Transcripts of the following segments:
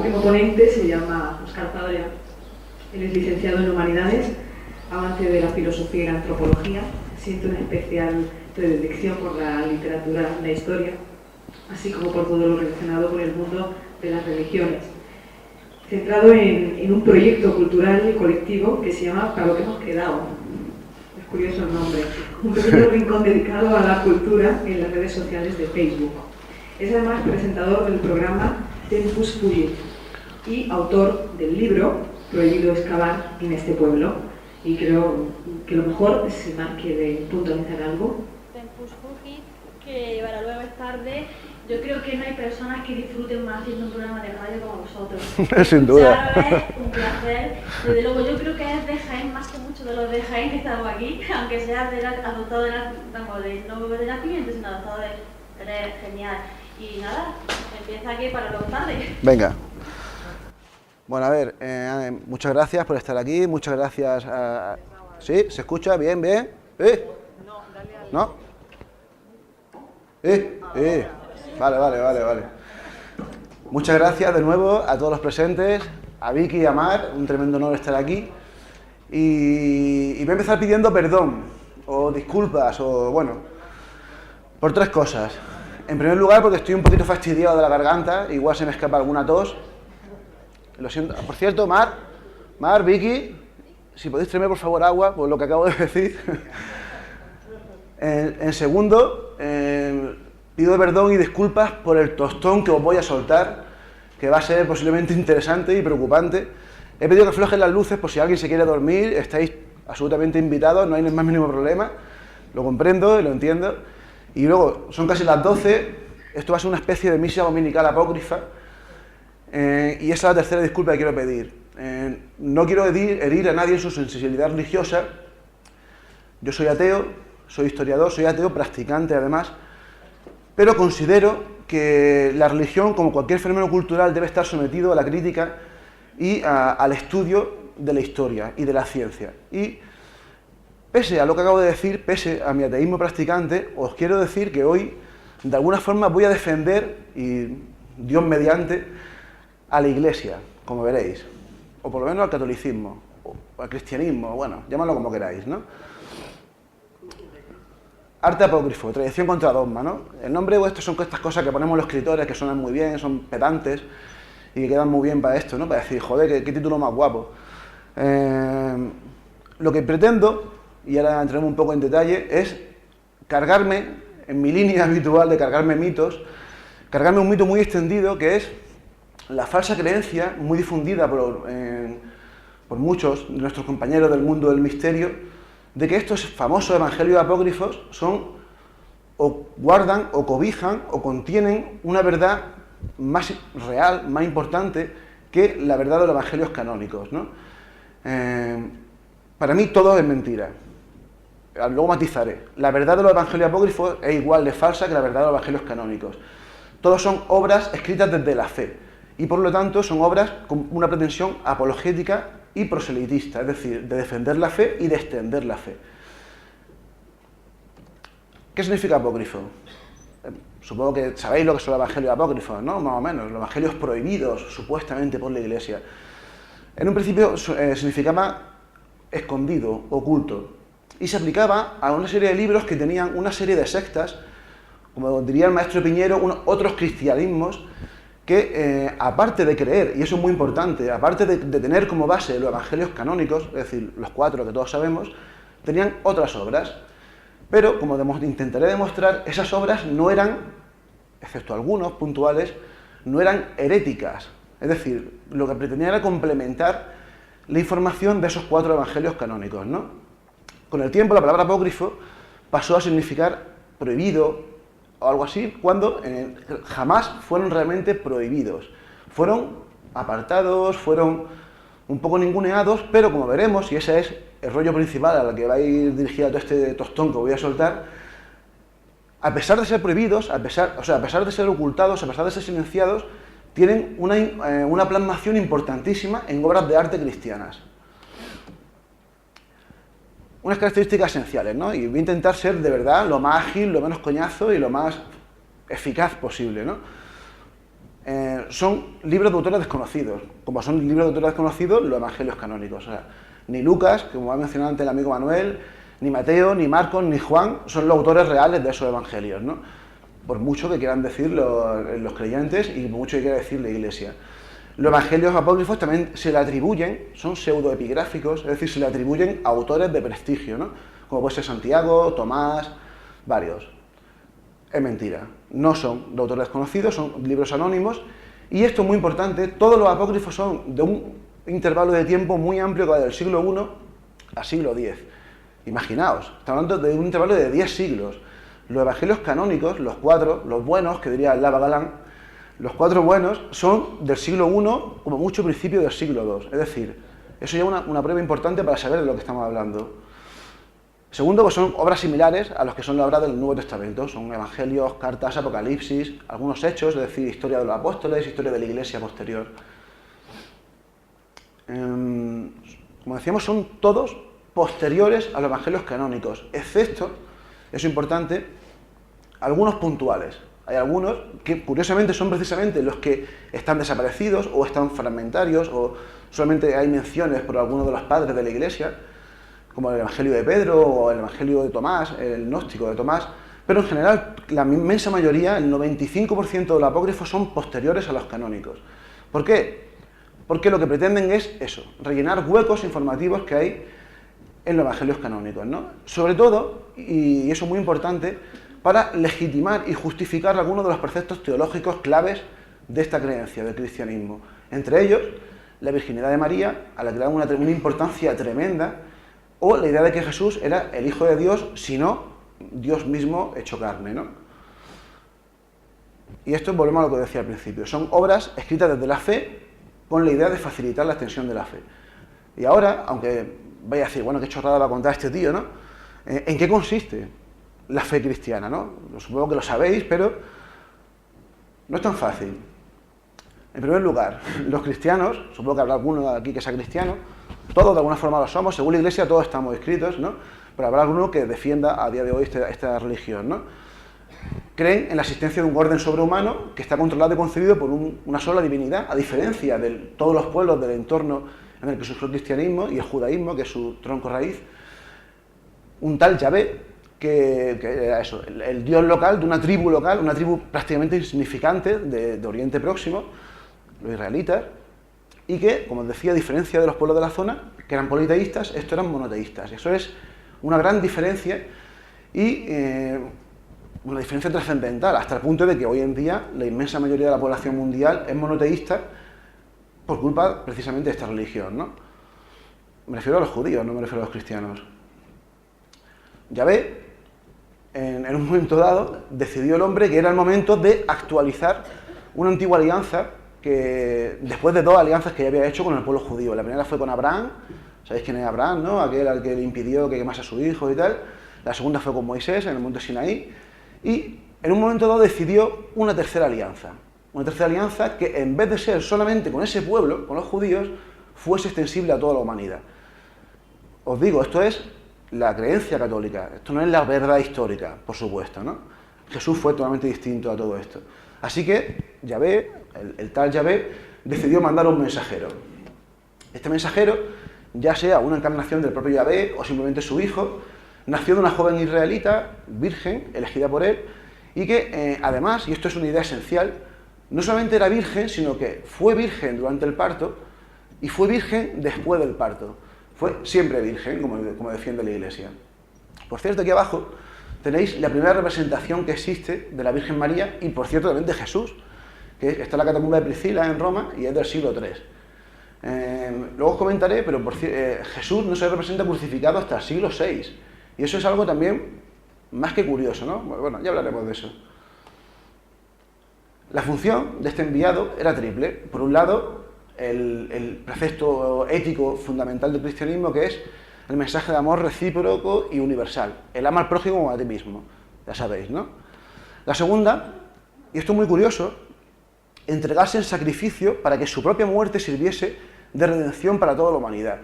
último ponente se llama Óscar Padrea. Él es licenciado en Humanidades, amante de la filosofía y la antropología, siente una especial predilección por la literatura y la historia, así como por todo lo relacionado con el mundo de las religiones, centrado en un proyecto cultural y colectivo que se llama Para lo que hemos quedado. Es curioso el nombre. Un pequeño rincón dedicado a la cultura en las redes sociales de Facebook. Es además presentador del programa Tempus Fugit y autor del libro Prohibido excavar en este pueblo. Y creo que lo mejor es si Mar quiere puntualizar algo. Tempus Fugit, que para luego es tarde. Yo creo que no hay personas que disfruten más haciendo un programa de radio como vosotros. Sin duda. Es un placer. Desde luego, yo creo que es de Jaén, más que muchos de los de Jaén que estamos aquí, aunque sea adoptado no de nacimiento, sino adoptado de... Eres genial. Y nada, empieza aquí para luego tarde. Venga. Bueno, a ver, muchas gracias por estar aquí, muchas gracias a... ¿Sí? ¿Se escucha? ¿Bien? ¿Bien? ¿No? Vale. Muchas gracias de nuevo a todos los presentes, a Vicky y a Mar, un tremendo honor estar aquí. Y voy a empezar pidiendo perdón, o disculpas, o bueno, por tres cosas. En primer lugar, porque estoy un poquito fastidiado de la garganta, igual se me escapa alguna tos. Lo siento. Por cierto, Mar, Vicky, si podéis traerme por favor agua, por lo que acabo de decir. En segundo, pido perdón y disculpas por el tostón que os voy a soltar, que va a ser posiblemente interesante y preocupante. He pedido que aflojen las luces por si alguien se quiere dormir, estáis absolutamente invitados, no hay el más mínimo problema, lo comprendo y lo entiendo. Y luego, son casi las 12, esto va a ser una especie de misa dominical apócrifa, y esa es la tercera disculpa que quiero pedir. No quiero herir a nadie en su sensibilidad religiosa. Yo soy ateo, soy historiador, soy ateo practicante además, pero considero que la religión, como cualquier fenómeno cultural, debe estar sometido a la crítica y al estudio de la historia y de la ciencia. Y pese a lo que acabo de decir, pese a mi ateísmo practicante, os quiero decir que hoy, de alguna forma, voy a defender, y Dios mediante, a la Iglesia, como veréis, o por lo menos al catolicismo, o al cristianismo, bueno, llamadlo como queráis, ¿no? Arte apócrifo, tradición contra dogma, ¿no? El nombre, estas son estas cosas que ponemos los escritores, que suenan muy bien, son pedantes, y que quedan muy bien para esto, ¿no? Para decir, joder, qué título más guapo. Lo que pretendo, y ahora entraremos un poco en detalle, es cargarme, en mi línea habitual de cargarme mitos, cargarme un mito muy extendido que es la falsa creencia, muy difundida por muchos de nuestros compañeros del mundo del misterio, de que estos famosos evangelios apócrifos son, o guardan, o cobijan, o contienen una verdad más real, más importante que la verdad de los evangelios canónicos, ¿no? Para mí todo es mentira. Luego matizaré. La verdad de los evangelios apócrifos es igual de falsa que la verdad de los evangelios canónicos. Todos son obras escritas desde la fe y por lo tanto son obras con una pretensión apologética y proselitista, es decir, de defender la fe y de extender la fe. ¿Qué significa apócrifo? Supongo que sabéis lo que son los evangelios apócrifos, ¿no? Más o menos, los evangelios prohibidos, supuestamente, por la Iglesia. En un principio significaba escondido, oculto, y se aplicaba a una serie de libros que tenían una serie de sectas, como diría el maestro Piñero, otros cristianismos, que aparte de creer, y eso es muy importante, aparte de tener como base los evangelios canónicos, es decir, los 4 que todos sabemos, tenían otras obras. Pero, como intentaré demostrar, esas obras no eran, excepto algunos puntuales, no eran heréticas. Es decir, lo que pretendía era complementar la información de esos 4 evangelios canónicos, ¿no? Con el tiempo, la palabra apócrifo pasó a significar prohibido o algo así, cuando jamás fueron realmente prohibidos. Fueron apartados, fueron un poco ninguneados, pero como veremos, y ese es el rollo principal al que va a ir dirigido todo este tostón que voy a soltar, a pesar de ser prohibidos, a pesar de ser ocultados, a pesar de ser silenciados, tienen una plasmación importantísima en obras de arte cristianas. Unas características esenciales, ¿no? Y voy a intentar ser de verdad lo más ágil, lo menos coñazo y lo más eficaz posible, ¿no? son libros de autores desconocidos. Como son libros de autores desconocidos, los evangelios canónicos. O sea, ni Lucas, como ha mencionado antes el amigo Manuel, ni Mateo, ni Marcos, ni Juan son los autores reales de esos evangelios, ¿no? Por mucho que quieran decir los creyentes y por mucho que quiera decir la Iglesia. Los evangelios apócrifos también se le atribuyen, son pseudoepigráficos, es decir, se le atribuyen a autores de prestigio, ¿no? Como puede ser Santiago, Tomás, varios. Es mentira, no son de autores desconocidos, son libros anónimos, y esto es muy importante, todos los apócrifos son de un intervalo de tiempo muy amplio que va del siglo I al siglo X. Imaginaos, estamos hablando de un intervalo de 10 siglos. Los evangelios canónicos, los 4, los buenos, que diría Lava Galán, los 4 buenos son del siglo I, como mucho principio del siglo II. Es decir, eso ya es una prueba importante para saber de lo que estamos hablando. Segundo, pues son obras similares a los que son las obras del Nuevo Testamento. Son evangelios, cartas, apocalipsis, algunos hechos, es decir, historia de los apóstoles, historia de la Iglesia posterior. Como decíamos, son todos posteriores a los evangelios canónicos, excepto, eso es importante, algunos puntuales. Hay algunos que curiosamente son precisamente los que están desaparecidos o están fragmentarios o solamente hay menciones por algunos de los padres de la Iglesia, como el Evangelio de Pedro o el Evangelio de Tomás, el gnóstico de Tomás, pero en general la inmensa mayoría, el 95% de los apócrifos son posteriores a los canónicos. ¿Por qué? Porque lo que pretenden es eso, rellenar huecos informativos que hay en los evangelios canónicos, ¿no? Sobre todo, y eso es muy importante, para legitimar y justificar algunos de los preceptos teológicos claves de esta creencia del cristianismo. Entre ellos, la virginidad de María, a la que le dan una importancia tremenda, o la idea de que Jesús era el Hijo de Dios, sino Dios mismo hecho carne, ¿no? Y esto volvemos a lo que decía al principio. Son obras escritas desde la fe con la idea de facilitar la extensión de la fe. Y ahora, aunque vaya a decir, bueno, qué chorrada va a contar este tío, ¿no? ¿En qué consiste la fe cristiana, ¿no? Supongo que lo sabéis, pero no es tan fácil. En primer lugar, los cristianos, supongo que habrá alguno aquí que sea cristiano, todos de alguna forma lo somos, según la Iglesia todos estamos inscritos, ¿no? Pero habrá alguno que defienda a día de hoy esta religión, ¿no? Creen en la existencia de un orden sobrehumano que está controlado y concebido por una sola divinidad, a diferencia de todos los pueblos del entorno en el que surgió el cristianismo y el judaísmo, que es su tronco raíz, un tal Yahvé, que era eso, el dios local de una tribu local, una tribu prácticamente insignificante de Oriente Próximo, los israelitas, y que, como os decía, a diferencia de los pueblos de la zona, que eran politeístas, estos eran monoteístas. Eso es una gran diferencia y una diferencia trascendental, hasta el punto de que hoy en día la inmensa mayoría de la población mundial es monoteísta por culpa precisamente de esta religión, ¿no? Me refiero a los judíos, no me refiero a los cristianos. Yahvé, en un momento dado, decidió el hombre que era el momento de actualizar una antigua alianza que, después de 2 alianzas que ya había hecho con el pueblo judío. La primera fue con Abraham, ¿sabéis quién es Abraham, no? Aquel al que le impidió que quemase a su hijo y tal. La segunda fue con Moisés en el monte Sinaí. Y en un momento dado decidió una tercera alianza. Una tercera alianza que, en vez de ser solamente con ese pueblo, con los judíos, fuese extensible a toda la humanidad. Os digo, esto es la creencia católica, esto no es la verdad histórica, por supuesto, ¿no? Jesús fue totalmente distinto a todo esto. Así que Yahvé, el tal Yahvé, decidió mandar un mensajero. Este mensajero, ya sea una encarnación del propio Yahvé o simplemente su hijo, nació de una joven israelita, virgen, elegida por él, y que además, y esto es una idea esencial, no solamente era virgen, sino que fue virgen durante el parto y fue virgen después del parto. Fue siempre virgen, como defiende la Iglesia. Por cierto, aquí abajo tenéis la primera representación que existe de la Virgen María y, por cierto, también de Jesús, que está en la catacumba de Priscila en Roma y es del siglo III. Luego os comentaré, pero Jesús no se representa crucificado hasta el siglo VI. Y eso es algo también más que curioso, ¿no? Bueno, ya hablaremos de eso. La función de este enviado era triple. Por un lado, el precepto ético fundamental del cristianismo, que es el mensaje de amor recíproco y universal. El ama al prójimo como a ti mismo, ya sabéis, ¿no? La segunda, y esto es muy curioso, entregarse en sacrificio para que su propia muerte sirviese de redención para toda la humanidad.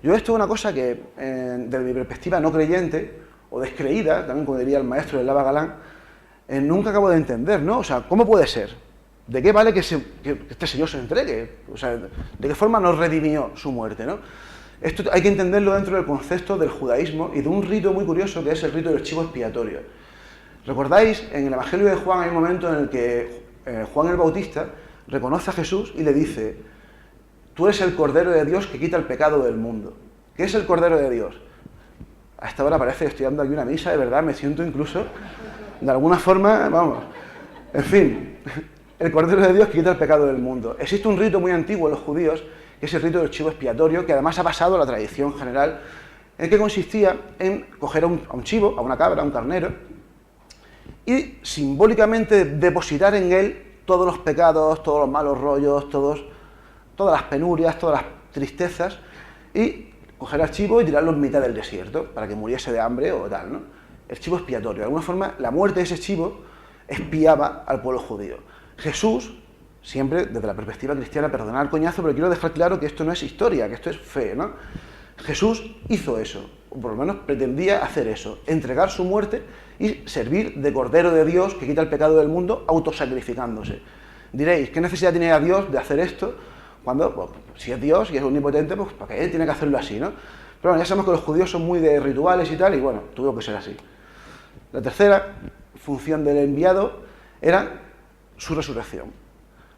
Yo esto es una cosa que, desde mi perspectiva no creyente, o descreída, también como diría el maestro de Lava Galán, nunca acabo de entender, ¿no? O sea, ¿cómo puede ser ¿De qué vale que este señor se entregue? O sea, ¿de qué forma nos redimió su muerte, ¿no? Esto hay que entenderlo dentro del concepto del judaísmo y de un rito muy curioso que es el rito del chivo expiatorio. ¿Recordáis? En el Evangelio de Juan hay un momento en el que Juan el Bautista reconoce a Jesús y le dice: tú eres el Cordero de Dios que quita el pecado del mundo. ¿Qué es el Cordero de Dios? A esta hora parece que estoy dando aquí una misa, de verdad, me siento incluso, de alguna forma, vamos, en fin, el Cordero de Dios que quita el pecado del mundo. Existe un rito muy antiguo en los judíos, que es el rito del chivo expiatorio, que además ha pasado a la tradición general, en que consistía en coger a un chivo, a una cabra, a un carnero, y simbólicamente depositar en él todos los pecados, todos los malos rollos, todas las penurias, todas las tristezas, y coger al chivo y tirarlo en mitad del desierto, para que muriese de hambre o tal, ¿no? El chivo expiatorio. De alguna forma, la muerte de ese chivo expiaba al pueblo judío. Jesús, siempre desde la perspectiva cristiana, perdonad el coñazo, pero quiero dejar claro que esto no es historia, que esto es fe, ¿no? Jesús hizo eso, o por lo menos pretendía hacer eso, entregar su muerte y servir de Cordero de Dios que quita el pecado del mundo, autosacrificándose. Diréis, ¿qué necesidad tiene Dios de hacer esto? Cuando, pues, si es Dios y es omnipotente, pues ¿para qué tiene que hacerlo así, no? Pero bueno, ya sabemos que los judíos son muy de rituales y tal, y bueno, tuvo que ser así. La tercera función del enviado era su resurrección.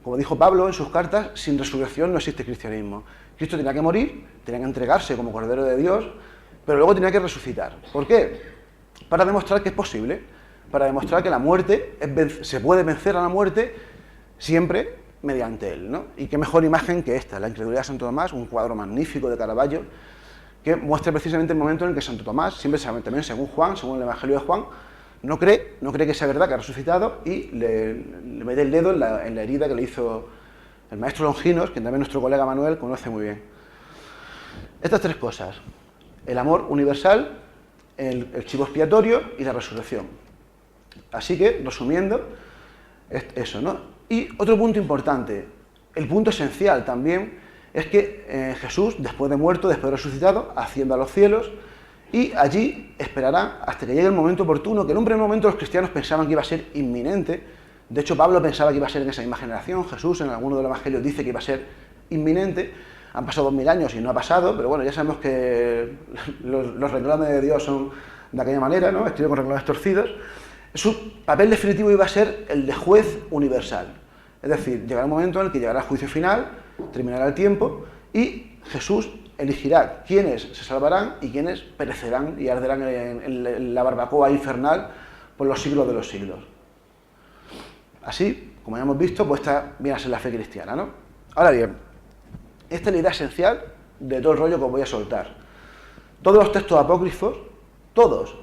Como dijo Pablo en sus cartas, sin resurrección no existe cristianismo. Cristo tenía que morir, tenía que entregarse como Cordero de Dios, pero luego tenía que resucitar. ¿Por qué? Para demostrar que es posible, para demostrar que la muerte, se puede vencer a la muerte siempre mediante él, ¿no? Y qué mejor imagen que esta, la incredulidad de Santo Tomás, un cuadro magnífico de Caravaggio, que muestra precisamente el momento en el que Santo Tomás, siempre también según Juan, según el Evangelio de Juan, no cree que sea verdad que ha resucitado y le mete el dedo en la herida que le hizo el maestro Longinos, que también nuestro colega Manuel conoce muy bien. Estas tres cosas: el amor universal, el chivo expiatorio y la resurrección. Así que, resumiendo, es eso, ¿no? Y otro punto importante, el punto esencial también, es que Jesús, después de muerto, después de resucitado, asciende a los cielos y allí esperará hasta que llegue el momento oportuno, que en un primer momento los cristianos pensaban que iba a ser inminente. De hecho, Pablo pensaba que iba a ser en esa misma generación. Jesús, en alguno de los evangelios, dice que iba a ser inminente. Han pasado 2000 años y no ha pasado, pero bueno, ya sabemos que los reclames de Dios son de aquella manera, ¿no? Escribe con reclames torcidos. Su papel definitivo iba a ser el de juez universal. Es decir, llegará un momento en el que llegará el juicio final, terminará el tiempo y Jesús elegirá quiénes se salvarán y quiénes perecerán y arderán en la barbacoa infernal por los siglos de los siglos. Así, como ya hemos visto, pues esta viene a ser la fe cristiana, ¿no? Ahora bien, esta es la idea esencial de todo el rollo que os voy a soltar. Todos los textos apócrifos, todos,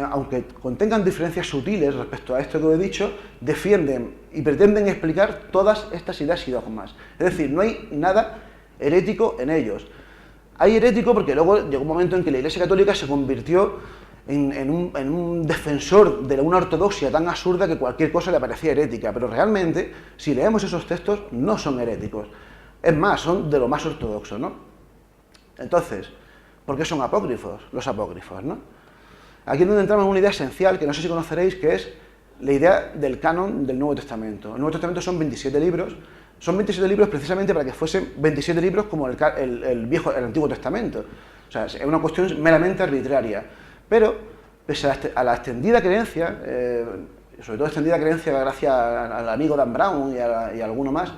aunque contengan diferencias sutiles respecto a esto que os he dicho, defienden y pretenden explicar todas estas ideas y dogmas. Es decir, no hay nada herético en ellos. Hay herético porque luego llegó un momento en que la Iglesia Católica se convirtió en un defensor de una ortodoxia tan absurda que cualquier cosa le parecía herética, pero realmente, si leemos esos textos, no son heréticos. Es más, son de lo más ortodoxo, ¿no? Entonces, ¿por qué son apócrifos? Los apócrifos, ¿no? Aquí es donde entramos en una idea esencial que no sé si conoceréis, que es la idea del canon del Nuevo Testamento. El Nuevo Testamento son 27 libros. Son 27 libros precisamente para que fuesen 27 libros como el Antiguo Testamento. O sea, es una cuestión meramente arbitraria. Pero, pese a la extendida creencia, sobre todo extendida creencia gracias al amigo Dan Brown y a alguno más,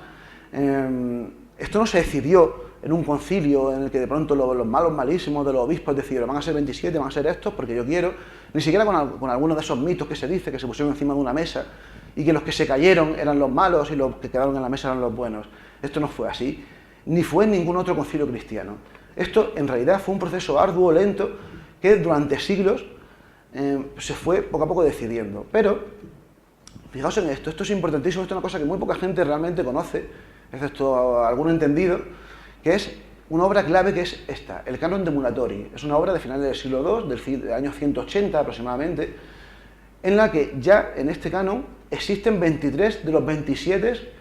esto no se decidió en un concilio en el que de pronto los malos malísimos de los obispos decidieron van a ser 27, van a ser estos porque yo quiero, ni siquiera con algunos de esos mitos que se dice que se pusieron encima de una mesa y que los que se cayeron eran los malos y los que quedaron en la mesa eran los buenos. Esto no fue así, ni fue en ningún otro concilio cristiano. Esto en realidad fue un proceso arduo, lento, que durante siglos se fue poco a poco decidiendo. Pero, fijaos en esto es importantísimo, esto es una cosa que muy poca gente realmente conoce, excepto algún entendido, que es una obra clave que es esta, el Canon de Muratori. Es una obra de finales del siglo II, del año 180 aproximadamente, en la que ya en este canon existen 23 de los 27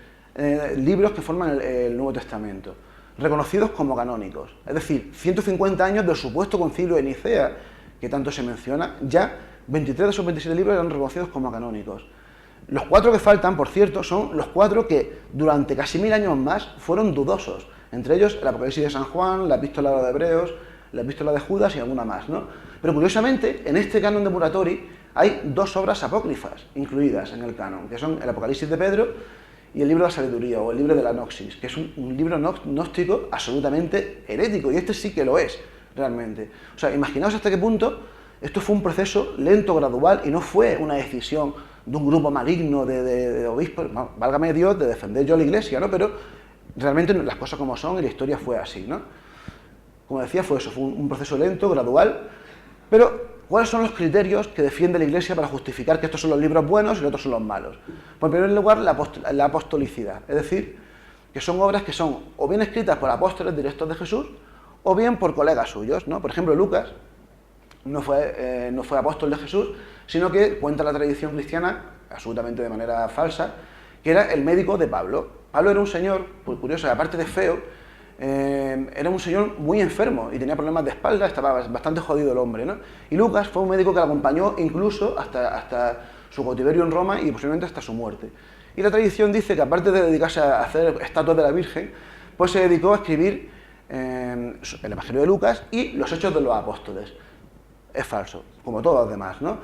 libros que forman el Nuevo Testamento, reconocidos como canónicos. Es decir, 150 años del supuesto concilio de Nicea, que tanto se menciona, ya 23 de esos 27 libros eran reconocidos como canónicos. Los 4 que faltan, por cierto, son los 4 que durante casi 1000 años más fueron dudosos. Entre ellos el Apocalipsis de San Juan, la Epístola a los Hebreos, la Epístola de Judas y alguna más, ¿no? Pero curiosamente, en este canon de Muratori hay 2 obras apócrifas incluidas en el canon, que son el Apocalipsis de Pedro y el libro de la Sabiduría, o el libro de la Noxis, que es un libro gnóstico absolutamente herético, y este sí que lo es, realmente. O sea, imaginaos hasta qué punto esto fue un proceso lento, gradual, y no fue una decisión de un grupo maligno de obispos, no, válgame Dios, de defender yo a la Iglesia, ¿no? Pero realmente las cosas como son y la historia fue así, ¿no? Como decía, fue un proceso lento, gradual, pero ¿cuáles son los criterios que defiende la Iglesia para justificar que estos son los libros buenos y los otros son los malos? Pues en primer lugar, la apostolicidad, es decir, que son obras que son o bien escritas por apóstoles directos de Jesús o bien por colegas suyos, ¿no? Por ejemplo, Lucas no fue apóstol de Jesús, sino que cuenta la tradición cristiana, absolutamente de manera falsa, que era el médico de Pablo. Pablo era un señor, pues curioso, aparte de feo, era un señor muy enfermo y tenía problemas de espalda, estaba bastante jodido el hombre, ¿no? Y Lucas fue un médico que lo acompañó incluso hasta su cautiverio en Roma y posiblemente hasta su muerte. Y la tradición dice que aparte de dedicarse a hacer estatuas de la Virgen, pues se dedicó a escribir el Evangelio de Lucas y los Hechos de los Apóstoles. Es falso, como todos los demás, ¿no?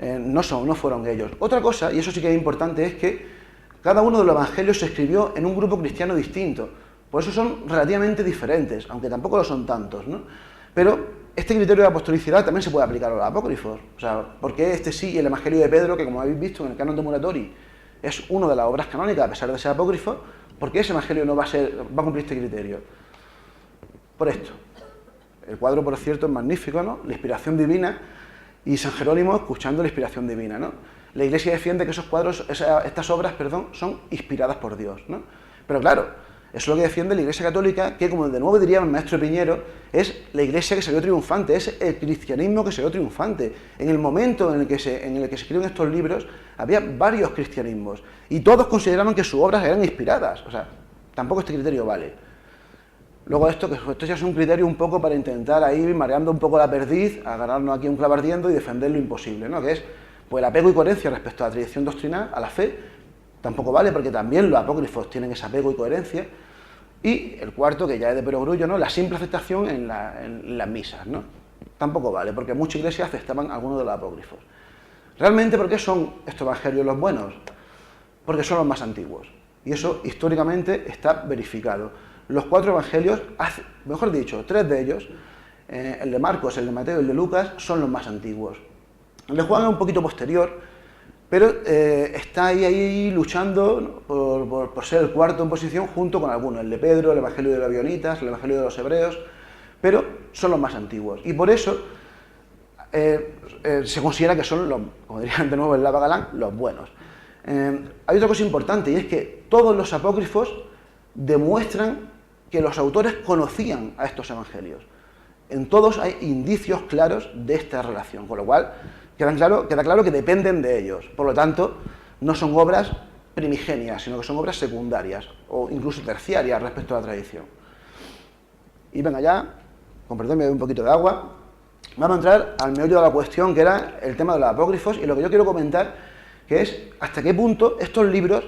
No fueron ellos. Otra cosa, y eso sí que es importante, es que cada uno de los evangelios se escribió en un grupo cristiano distinto. Por eso son relativamente diferentes, aunque tampoco lo son tantos, ¿no? Pero este criterio de apostolicidad también se puede aplicar a los apócrifos. O sea, ¿por qué este sí y el Evangelio de Pedro, que como habéis visto en el canon de Muratori es una de las obras canónicas a pesar de ser apócrifo, ¿por qué ese Evangelio no va a cumplir este criterio? Por esto. El cuadro, por cierto, es magnífico, ¿no? La inspiración divina y San Jerónimo escuchando la inspiración divina, ¿no? La Iglesia defiende que estas obras, son inspiradas por Dios, ¿no? Pero claro, eso es lo que defiende la Iglesia Católica, que como de nuevo diría el maestro Piñero, es la Iglesia que salió triunfante, es el cristianismo que salió triunfante. En el momento en el que se escriben estos libros, había varios cristianismos, y todos consideraron que sus obras eran inspiradas. O sea, tampoco este criterio vale. Luego esto ya es un criterio un poco para intentar ahí, mareando un poco la perdiz, agarrarnos aquí un clavo ardiendo y defender lo imposible, ¿no? Que es, pues, el apego y coherencia respecto a la tradición doctrinal, a la fe, tampoco vale, porque también los apócrifos tienen ese apego y coherencia. Y el cuarto, que ya es de perogrullo, ¿no? La simple aceptación en las misas, ¿no? Tampoco vale, porque muchas iglesias aceptaban algunos de los apócrifos. ¿Realmente por qué son estos evangelios los buenos? Porque son los más antiguos. Y eso históricamente está verificado. Los 4 evangelios, mejor dicho, 3 de ellos, el de Marcos, el de Mateo y el de Lucas, son los más antiguos. El de Juan es un poquito posterior, pero está ahí luchando, ¿no? por ser el cuarto en posición junto con algunos, el de Pedro, el Evangelio de los Abionitas, el Evangelio de los Hebreos, pero son los más antiguos. Y por eso se considera que son, como dirían de nuevo en Lava Galán, los buenos. Hay otra cosa importante, y es que todos los apócrifos demuestran que los autores conocían a estos evangelios. En todos hay indicios claros de esta relación, con lo cual queda claro que dependen de ellos. Por lo tanto, no son obras primigenias, sino que son obras secundarias o incluso terciarias respecto a la tradición. Y venga ya, con perdón me doy un poquito de agua, vamos a entrar al meollo de la cuestión, que era el tema de los apócrifos, y lo que yo quiero comentar, que es hasta qué punto estos libros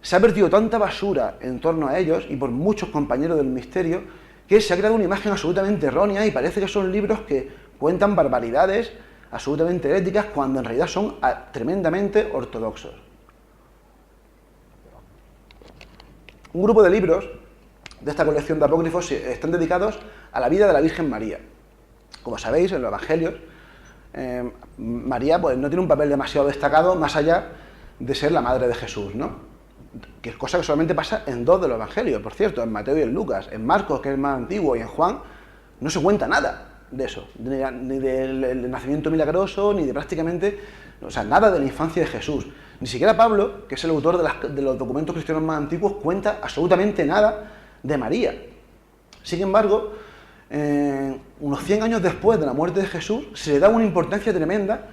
se ha vertido tanta basura en torno a ellos y por muchos compañeros del misterio que se ha creado una imagen absolutamente errónea y parece que son libros que cuentan barbaridades absolutamente heréticas cuando en realidad son tremendamente ortodoxos. Un grupo de libros de esta colección de apócrifos están dedicados a la vida de la Virgen María. Como sabéis, en los evangelios, María pues, no tiene un papel demasiado destacado más allá de ser la madre de Jesús, ¿no? Que es cosa que solamente pasa en 2 de los evangelios, por cierto, en Mateo y en Lucas. En Marcos, que es el más antiguo, y en Juan, no se cuenta nada de eso, ni del nacimiento milagroso, ni de prácticamente, o sea, nada de la infancia de Jesús. Ni siquiera Pablo, que es el autor de los documentos cristianos más antiguos, cuenta absolutamente nada de María. Sin embargo, unos 100 años después de la muerte de Jesús, se le da una importancia tremenda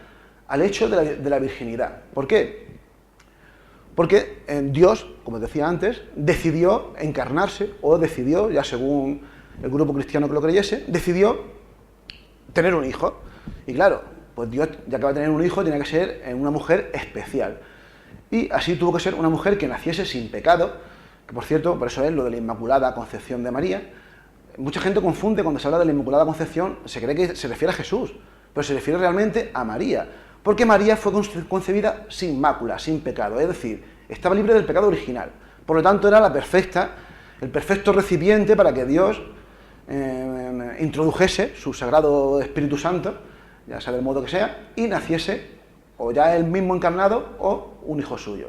al hecho de la virginidad. ¿Por qué? Porque Dios, como decía antes, decidió encarnarse, o decidió, ya según el grupo cristiano que lo creyese, decidió tener un hijo. Y claro, pues Dios, ya que va a tener un hijo, tiene que ser una mujer especial. y así tuvo que ser una mujer que naciese sin pecado, que por cierto, por eso es lo de la Inmaculada Concepción de María. Mucha gente confunde cuando se habla de la Inmaculada Concepción, se cree que se refiere a Jesús, pero se refiere realmente a María, porque María fue concebida sin mácula, sin pecado, es decir, estaba libre del pecado original, por lo tanto era el perfecto recipiente para que Dios introdujese su Sagrado Espíritu Santo, ya sea del modo que sea, y naciese o ya él mismo encarnado o un hijo suyo.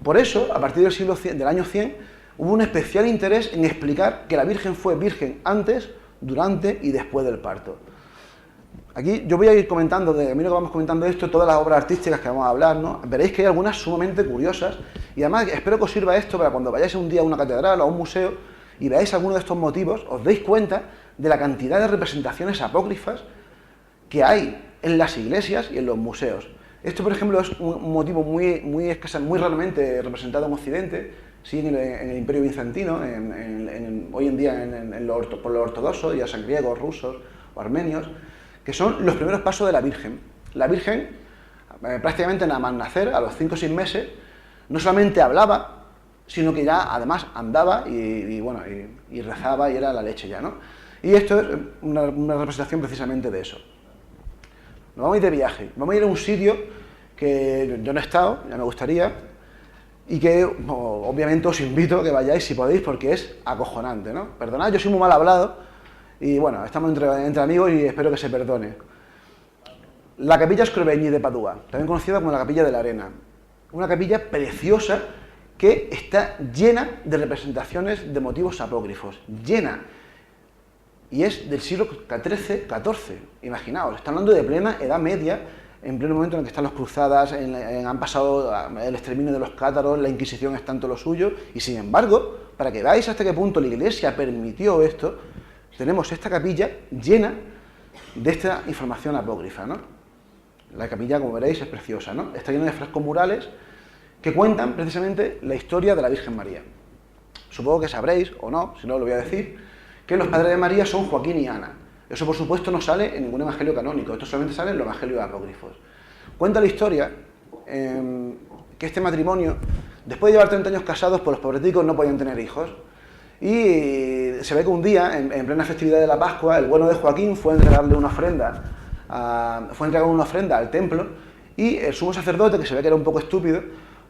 Por eso, a partir del año 100, hubo un especial interés en explicar que la Virgen fue virgen antes, durante y después del parto. Aquí yo voy a ir comentando, a medida que vamos comentando esto, todas las obras artísticas que vamos a hablar, ¿no? Veréis que hay algunas sumamente curiosas y además espero que os sirva esto para cuando vayáis un día a una catedral o a un museo y veáis alguno de estos motivos, os deis cuenta de la cantidad de representaciones apócrifas que hay en las iglesias y en los museos. Esto, por ejemplo, es un motivo muy raramente representado en Occidente, sí, en el Imperio Bizantino, hoy en día por los ortodoxos, ya sean griegos, rusos o armenios, que son los primeros pasos de la Virgen. La Virgen, prácticamente nada más nacer, a los 5 o 6 meses, no solamente hablaba, sino que ya además andaba y rezaba y era la leche ya, ¿no? Y esto es una representación precisamente de eso. Nos vamos a ir de viaje, vamos a ir a un sitio que yo no he estado, ya me gustaría, y que obviamente os invito a que vayáis si podéis, porque es acojonante, ¿no? Perdonad, yo soy muy mal hablado, y bueno, estamos entre amigos y espero que se perdone. La capilla Scrovegni de Padua, también conocida como la Capilla de la Arena. Una capilla preciosa que está llena de representaciones de motivos apócrifos, llena. Y es del siglo XIV, imaginaos, está hablando de plena Edad Media, en pleno momento en el que están las cruzadas, han pasado el exterminio de los cátaros, la Inquisición está en todo lo suyo, y sin embargo, para que veáis hasta qué punto la Iglesia permitió esto, tenemos esta capilla llena de esta información apócrifa, ¿no? La capilla, como veréis, es preciosa, ¿no? Está llena de frescos murales que cuentan precisamente la historia de la Virgen María. Supongo que sabréis, o no, si no lo voy a decir, que los padres de María son Joaquín y Ana. Eso, por supuesto, no sale en ningún evangelio canónico, esto solamente sale en los evangelios apócrifos. Cuenta la historia que este matrimonio, después de llevar 30 años casados, pues los pobreticos no podían tener hijos. Y se ve que un día, en plena festividad de la Pascua, el bueno de Joaquín fue a entregarle una ofrenda, al templo, y el sumo sacerdote, que se ve que era un poco estúpido,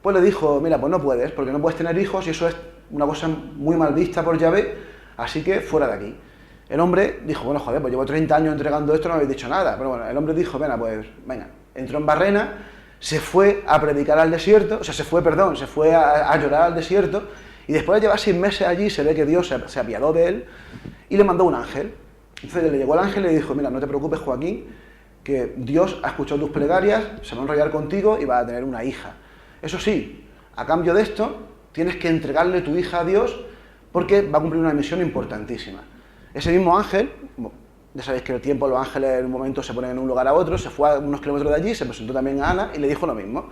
pues le dijo, mira, pues no puedes, porque no puedes tener hijos y eso es una cosa muy mal vista por Yahvé, así que fuera de aquí. El hombre dijo, bueno, joder, pues llevo 30 años entregando esto, no me habéis dicho nada. Pero bueno, el hombre dijo, venga, entró en Barrena, se fue a predicar al desierto, se fue a llorar al desierto, y después de llevar 6 meses allí, se ve que Dios se apiadó de él y le mandó un ángel. Entonces le llegó el ángel y le dijo, mira, no te preocupes, Joaquín, que Dios ha escuchado tus plegarias, se va a enrollar contigo y va a tener una hija. Eso sí, a cambio de esto, tienes que entregarle tu hija a Dios porque va a cumplir una misión importantísima. Ese mismo ángel, ya sabéis que el tiempo los ángeles en un momento se ponen en un lugar a otro, se fue a unos kilómetros de allí, se presentó también a Ana y le dijo lo mismo.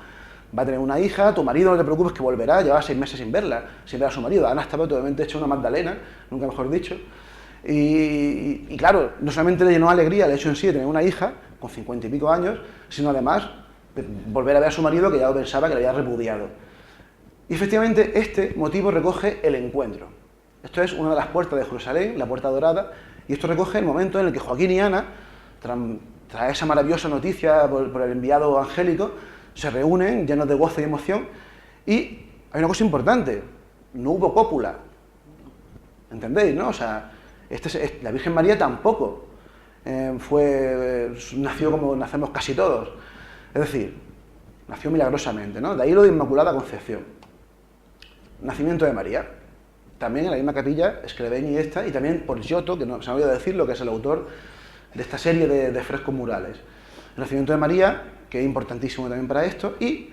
Va a tener una hija, tu marido no te preocupes que volverá, llevaba 6 meses sin ver a su marido. Ana estaba totalmente hecha una Magdalena, nunca mejor dicho. Y claro, no solamente le llenó alegría el hecho en sí de tener una hija, con 50 y pico años, sino además de volver a ver a su marido que ya pensaba que le había repudiado. Y efectivamente este motivo recoge el encuentro. Esto es una de las puertas de Jerusalén, la puerta dorada, y esto recoge el momento en el que Joaquín y Ana, tras esa maravillosa noticia por el enviado angélico, se reúnen llenos de gozo y emoción, y hay una cosa importante, no hubo cópula, ¿entendéis, no? O sea, la Virgen María tampoco nació como nacemos casi todos, es decir, nació milagrosamente, ¿no? De ahí lo de Inmaculada Concepción. Nacimiento de María. También en la misma capilla, Scrovegni esta, y también por Giotto, que no se me ha olvidado decirlo, que es el autor de esta serie de frescos murales. El nacimiento de María, que es importantísimo también para esto, y,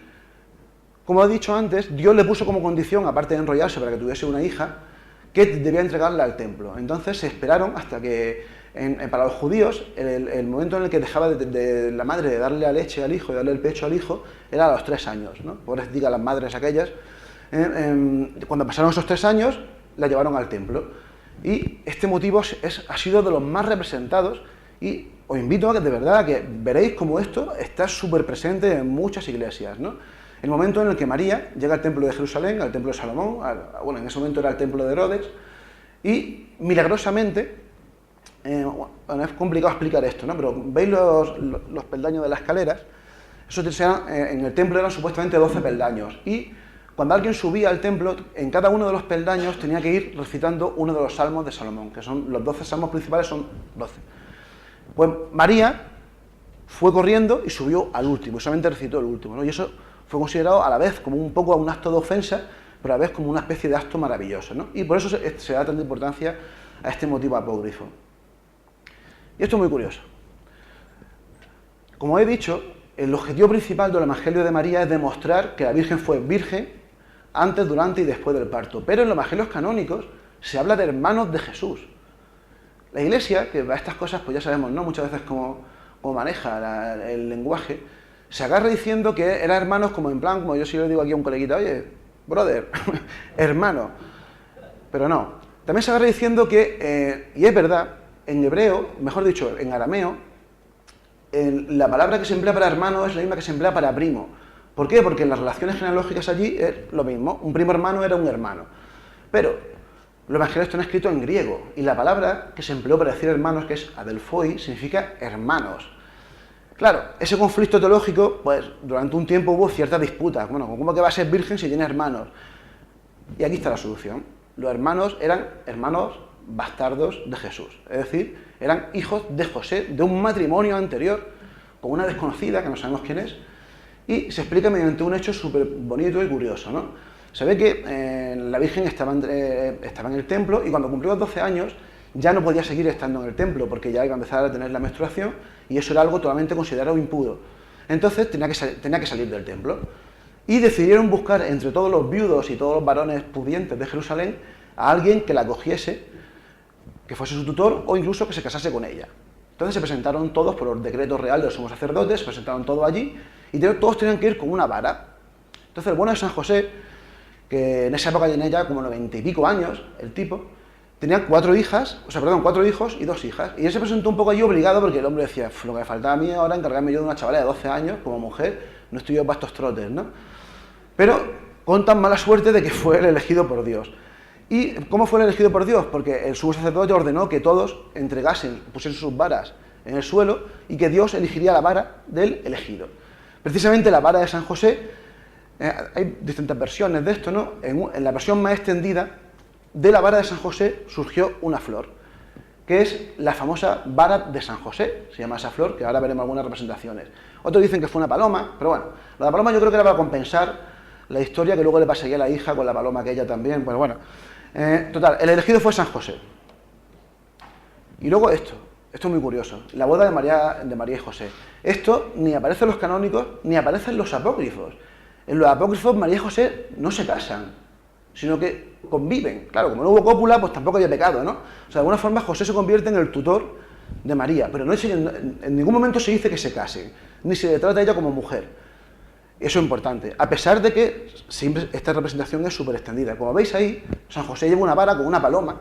como he dicho antes, Dios le puso como condición, aparte de enrollarse para que tuviese una hija, que debía entregarla al templo. Entonces se esperaron hasta que, para los judíos, el momento en el que dejaba de la madre de darle la leche al hijo y darle el pecho al hijo, era a los 3 años, ¿no? Pobres digan las madres aquellas. Cuando pasaron esos 3 años, la llevaron al templo. Y este motivo ha sido de los más representados y os invito a que de verdad que veréis cómo esto está súper presente en muchas iglesias, ¿no? el momento en el que María llega al templo de Jerusalén, al templo de Salomón, bueno, en ese momento era el templo de Herodes, y milagrosamente, bueno, es complicado explicar esto, ¿no? Pero veis los peldaños de las escaleras, en el templo eran supuestamente 12 peldaños, y cuando alguien subía al templo, en cada uno de los peldaños tenía que ir recitando uno de los salmos de Salomón, que son los 12 salmos principales, son 12. Pues María fue corriendo y subió al último, y solamente recitó el último, ¿no? Y eso fue considerado a la vez como un poco un acto de ofensa, pero a la vez como una especie de acto maravilloso, ¿no? Y por eso se da tanta importancia a este motivo apócrifo. Y esto es muy curioso. Como he dicho, el objetivo principal del Evangelio de María es demostrar que la Virgen fue virgen antes, durante y después del parto. Pero en los evangelios canónicos se habla de hermanos de Jesús. La Iglesia, que a estas cosas pues ya sabemos, ¿no? Muchas veces cómo maneja el lenguaje, se agarra diciendo que eran hermanos como en plan, como yo sí le digo aquí a un coleguita, oye, brother, hermano. Pero no. También se agarra diciendo que, y es verdad, en hebreo, mejor dicho, en arameo, la palabra que se emplea para hermano es la misma que se emplea para primo. ¿Por qué? Porque en las relaciones genealógicas allí es lo mismo. Un primo hermano era un hermano. Pero los evangelios están escritos en griego y la palabra que se empleó para decir hermanos, que es adelphoi, significa hermanos. Claro, ese conflicto teológico, pues durante un tiempo hubo ciertas disputas. Bueno, ¿cómo que va a ser virgen si tiene hermanos? Y aquí está la solución. Los hermanos eran hermanos bastardos de Jesús. Es decir, eran hijos de José, de un matrimonio anterior, con una desconocida, que no sabemos quién es, y se explica mediante un hecho súper bonito y curioso, ¿no? Se ve que la Virgen estaba en el templo y cuando cumplió los 12 años ya no podía seguir estando en el templo porque ya iba a empezar a tener la menstruación y eso era algo totalmente considerado impuro. Entonces tenía que salir del templo y decidieron buscar entre todos los viudos y todos los varones pudientes de Jerusalén a alguien que la acogiese, que fuese su tutor o incluso que se casase con ella. Entonces se presentaron todos por el decreto real de los sumos sacerdotes, se presentaron todos allí y todos tenían que ir con una vara. Entonces el bueno de San José, que en esa época tenía ya como 90 y pico años, el tipo, tenía 4 hijos y 2 hijas. Y él se presentó un poco allí obligado porque el hombre decía, lo que me faltaba a mí ahora encargarme yo de una chavala de 12 años como mujer, no estoy yo para estos trotes, ¿no? Pero con tan mala suerte de que fue el elegido por Dios. ¿Y cómo fue el elegido por Dios? Porque el sumo sacerdote ordenó que todos pusiesen sus varas en el suelo y que Dios elegiría la vara del elegido. Precisamente la vara de San José, hay distintas versiones de esto, ¿no? En la versión más extendida, de la vara de San José surgió una flor, que es la famosa vara de San José, se llama esa flor, que ahora veremos algunas representaciones. Otros dicen que fue una paloma, pero bueno, la paloma yo creo que era para compensar la historia que luego le pasaría a la hija con la paloma que ella también, pues bueno. Total, el elegido fue San José. Y luego esto es muy curioso, la boda de María y José. Esto ni aparece en los canónicos, ni aparece en los apócrifos. En los apócrifos María y José no se casan, sino que conviven. Claro, como no hubo cópula, pues tampoco había pecado, ¿no? O sea, de alguna forma José se convierte en el tutor de María, pero en ningún momento se dice que se casen, ni se le trata a ella como mujer. Eso es importante, a pesar de que siempre esta representación es súper extendida. Como veis ahí, San José lleva una vara con una paloma,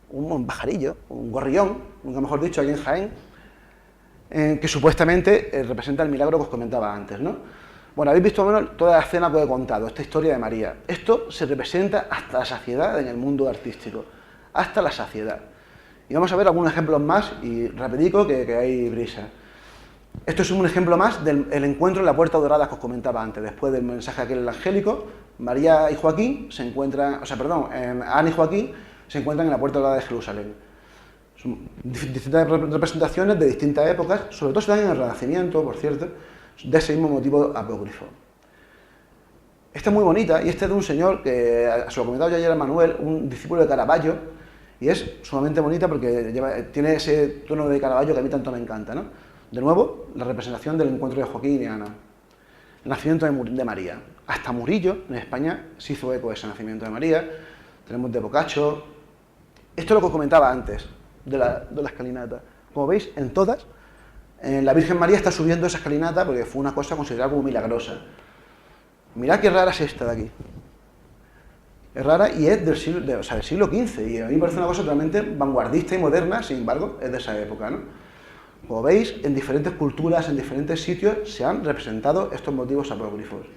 un pajarillo, un gorrión, nunca mejor dicho, aquí en Jaén, que supuestamente representa el milagro que os comentaba antes, ¿no? Bueno, habéis visto más o menos toda la escena que he contado, esta historia de María. Esto se representa hasta la saciedad en el mundo artístico, hasta la saciedad. Y vamos a ver algunos ejemplos más, y rapidico que hay brisa. Esto es un ejemplo más del encuentro en la Puerta Dorada que os comentaba antes. Después del mensaje aquel angélico, María y Joaquín se encuentran, Ana y Joaquín se encuentran en la Puerta Dorada de Jerusalén. Son distintas representaciones de distintas épocas, sobre todo se dan en el Renacimiento, por cierto, de ese mismo motivo apócrifo. Esta es muy bonita y este es de un señor que se lo comentaba yo ayer a Manuel, un discípulo de Caravaggio, y es sumamente bonita porque tiene ese tono de Caravaggio que a mí tanto me encanta, ¿no? De nuevo, la representación del encuentro de Joaquín y Ana. El nacimiento de María. Hasta Murillo, en España, se hizo eco de ese nacimiento de María. Tenemos de Boccaccio. Esto es lo que os comentaba antes, de la escalinata. Como veis, en todas, la Virgen María está subiendo esa escalinata porque fue una cosa considerada como milagrosa. Mirad qué rara es esta de aquí. Es rara y es del siglo XV. Y a mí me parece una cosa totalmente vanguardista y moderna, sin embargo, es de esa época, ¿no? Como veis, en diferentes culturas, en diferentes sitios, se han representado estos motivos apócrifos.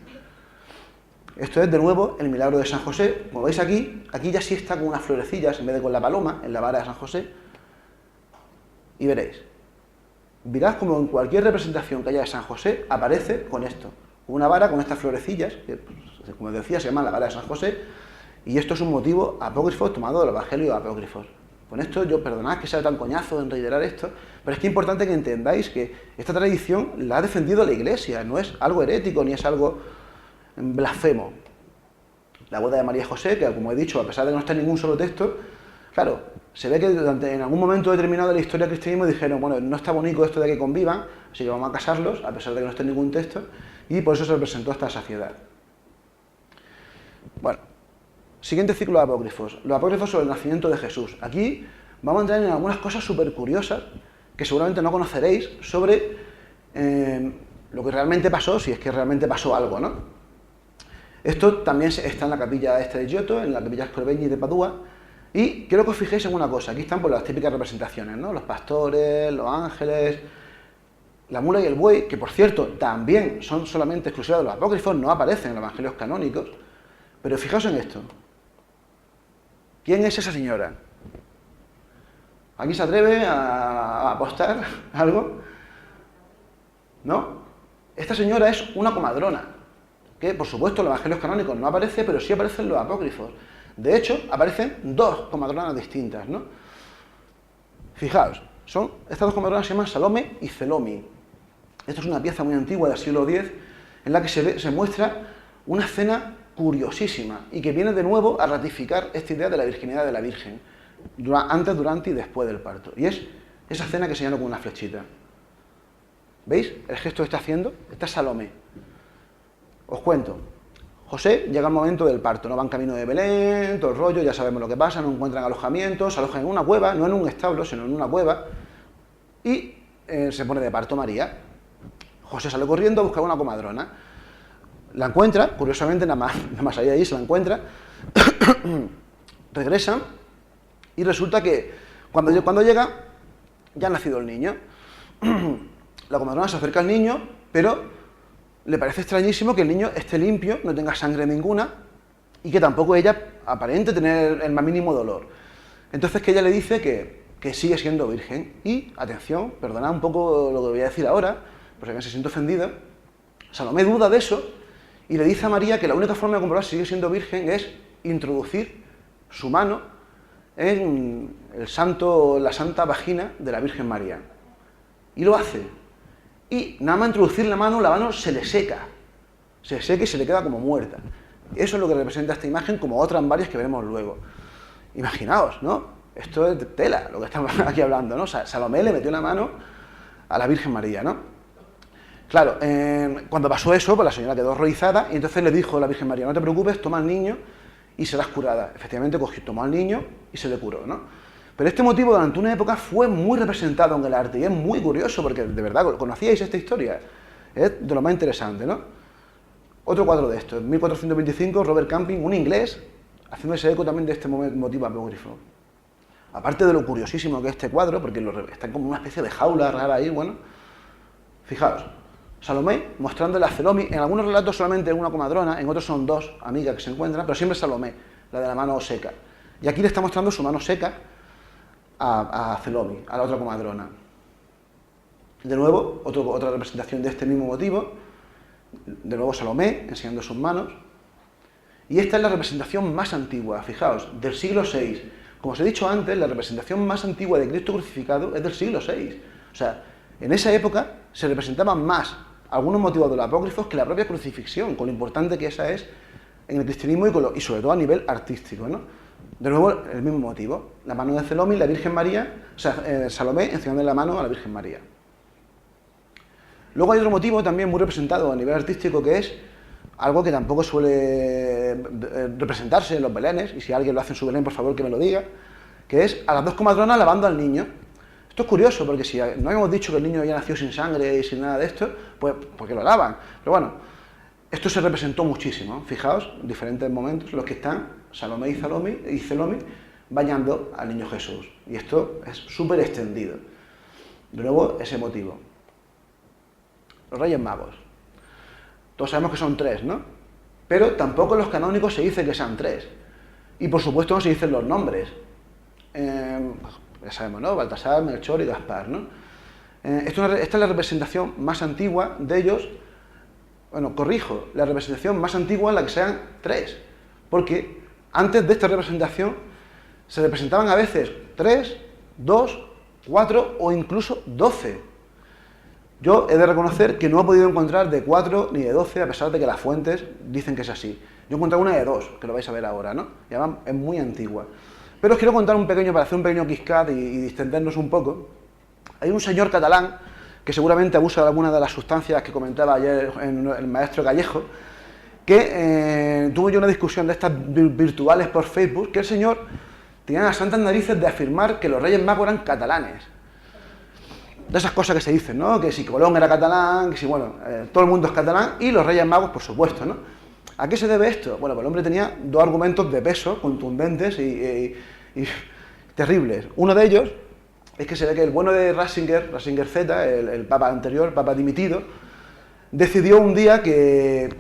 Esto es, de nuevo, el milagro de San José. Como veis aquí ya sí está con unas florecillas en vez de con la paloma, en la vara de San José. Y veréis. Mirad como en cualquier representación que haya de San José, aparece con esto. Una vara con estas florecillas, que, pues, como decía, se llama la vara de San José. Y esto es un motivo apócrifo tomado del Evangelio apócrifos. Con esto, perdonad que sea tan coñazo en reiterar esto, pero es que es importante que entendáis que esta tradición la ha defendido la Iglesia, no es algo herético ni es algo blasfemo. La boda de María y José, que como he dicho, a pesar de que no está en ningún solo texto, claro, se ve que en algún momento determinado de la historia del cristianismo dijeron, bueno, no está bonito esto de que convivan, así que vamos a casarlos, a pesar de que no esté en ningún texto, y por eso se representó esta saciedad. Bueno, siguiente ciclo de apócrifos. Los apócrifos sobre el nacimiento de Jesús. Aquí vamos a entrar en algunas cosas súper curiosas que seguramente no conoceréis sobre lo que realmente pasó, si es que realmente pasó algo, ¿no? Esto también está en la capilla esta de Giotto, en la capilla Scrovegni de Padua, y quiero que os fijéis en una cosa. Aquí están pues, las típicas representaciones, ¿no? Los pastores, los ángeles, la mula y el buey, que por cierto también son solamente exclusivas de los apócrifos, no aparecen en los evangelios canónicos, pero fijaos en esto. ¿Quién es esa señora? ¿Alguien se atreve a apostar algo? ¿No? Esta señora es una comadrona, que por supuesto en los evangelios canónicos no aparece, pero sí aparece en los apócrifos. De hecho, aparecen dos comadronas distintas, ¿no? Fijaos, estas dos comadronas se llaman Salome y Celomi. Esto es una pieza muy antigua del siglo X, en la que se muestra una escena curiosísima y que viene de nuevo a ratificar esta idea de la virginidad de la Virgen, antes, durante y después del parto. Y es esa escena que señalo con una flechita. ¿Veis el gesto que está haciendo? Esta es Salomé. Os cuento. José llega al momento del parto, no van camino de Belén, todo el rollo, ya sabemos lo que pasa, no encuentran alojamiento, se alojan en una cueva, no en un establo, sino en una cueva, y se pone de parto María. José sale corriendo a buscar una comadrona. La encuentra, curiosamente, nada más allá de ahí se la encuentra, regresan y resulta que cuando llega ya ha nacido el niño. La comadrona se acerca al niño, pero le parece extrañísimo que el niño esté limpio, no tenga sangre ninguna y que tampoco ella aparente tener el más mínimo dolor. Entonces que ella le dice que sigue siendo virgen y, atención, perdonad un poco lo que voy a decir ahora, por si alguien se siente ofendido, Salomé duda de eso y le dice a María que la única forma de comprobar si sigue siendo virgen es introducir su mano en la santa vagina de la Virgen María. Y lo hace. Y nada más introducir la mano se le seca. Se seca y se le queda como muerta. Eso es lo que representa esta imagen, como otras varias que veremos luego. Imaginaos, ¿no? Esto es de tela, lo que estamos aquí hablando, ¿no? Salomé le metió la mano a la Virgen María, ¿no? Claro, cuando pasó eso, pues la señora quedó horrorizada y entonces le dijo a la Virgen María, no te preocupes, toma al niño y serás curada. Efectivamente, tomó al niño y se le curó, ¿no? Pero este motivo durante una época fue muy representado en el arte y es muy curioso porque de verdad conocíais esta historia. Es de lo más interesante, ¿no? Otro cuadro de esto, en 1425, Robert Camping, un inglés, haciéndose eco también de este motivo apócrifo. Aparte de lo curiosísimo que es este cuadro, porque está como una especie de jaula rara ahí, bueno, fijaos. Salomé mostrándole a Celomi, en algunos relatos solamente una comadrona, en otros son dos amigas que se encuentran, pero siempre Salomé, la de la mano seca. Y aquí le está mostrando su mano seca a Celomi, a la otra comadrona. De nuevo, otra representación de este mismo motivo, de nuevo Salomé enseñando sus manos. Y esta es la representación más antigua, fijaos, del siglo VI. Como os he dicho antes, la representación más antigua de Cristo crucificado es del siglo VI. O sea, en esa época se representaban más algunos motivos de los apócrifos que la propia crucifixión, con lo importante que esa es en el cristianismo y sobre todo a nivel artístico, ¿no? De nuevo, el mismo motivo, la mano de Celomi, la Virgen María, o sea, Salomé enseñando la mano a la Virgen María. Luego hay otro motivo también muy representado a nivel artístico que es algo que tampoco suele representarse en los belenes, y si alguien lo hace en su belén, por favor que me lo diga, que es a las dos comadronas lavando al niño. Esto es curioso, porque si no habíamos dicho que el niño ya nació sin sangre y sin nada de esto, pues ¿por qué lo lavan? Pero bueno, esto se representó muchísimo. Fijaos, en diferentes momentos, los que están, Salomé y Celomi, bañando al niño Jesús. Y esto es súper extendido. De nuevo, ese motivo. Los Reyes Magos. Todos sabemos que son tres, ¿no? pero tampoco en los canónicos se dice que sean 3. Y por supuesto no se dicen los nombres. Ya sabemos, ¿no? Baltasar, Melchor y Gaspar, ¿no? Esta es la representación más antigua de ellos. Bueno, corrijo, la representación más antigua es la que sean 3, porque antes de esta representación se representaban a veces 3, 2, 4 o incluso 12. Yo he de reconocer que no he podido encontrar de 4 ni de 12, a pesar de que las fuentes dicen que es así. Yo he encontrado una de 2, que lo vais a ver ahora, ¿no? Y además es muy antigua. Pero os quiero contar para hacer un pequeño quiscat y distendernos un poco. Hay un señor catalán que seguramente abusa de alguna de las sustancias que comentaba ayer el maestro Callejo, que tuvo yo una discusión de estas virtuales por Facebook, que el señor tenía las santas narices de afirmar que los Reyes Magos eran catalanes. De esas cosas que se dicen, ¿no? Que si Colón era catalán, que si, bueno, todo el mundo es catalán, y los Reyes Magos, por supuesto, ¿no? ¿A qué se debe esto? Bueno, pues el hombre tenía 2 argumentos de peso, contundentes y terribles. Uno de ellos es que se ve que el bueno de Ratzinger Z, el papa anterior, el papa dimitido, decidió un día que,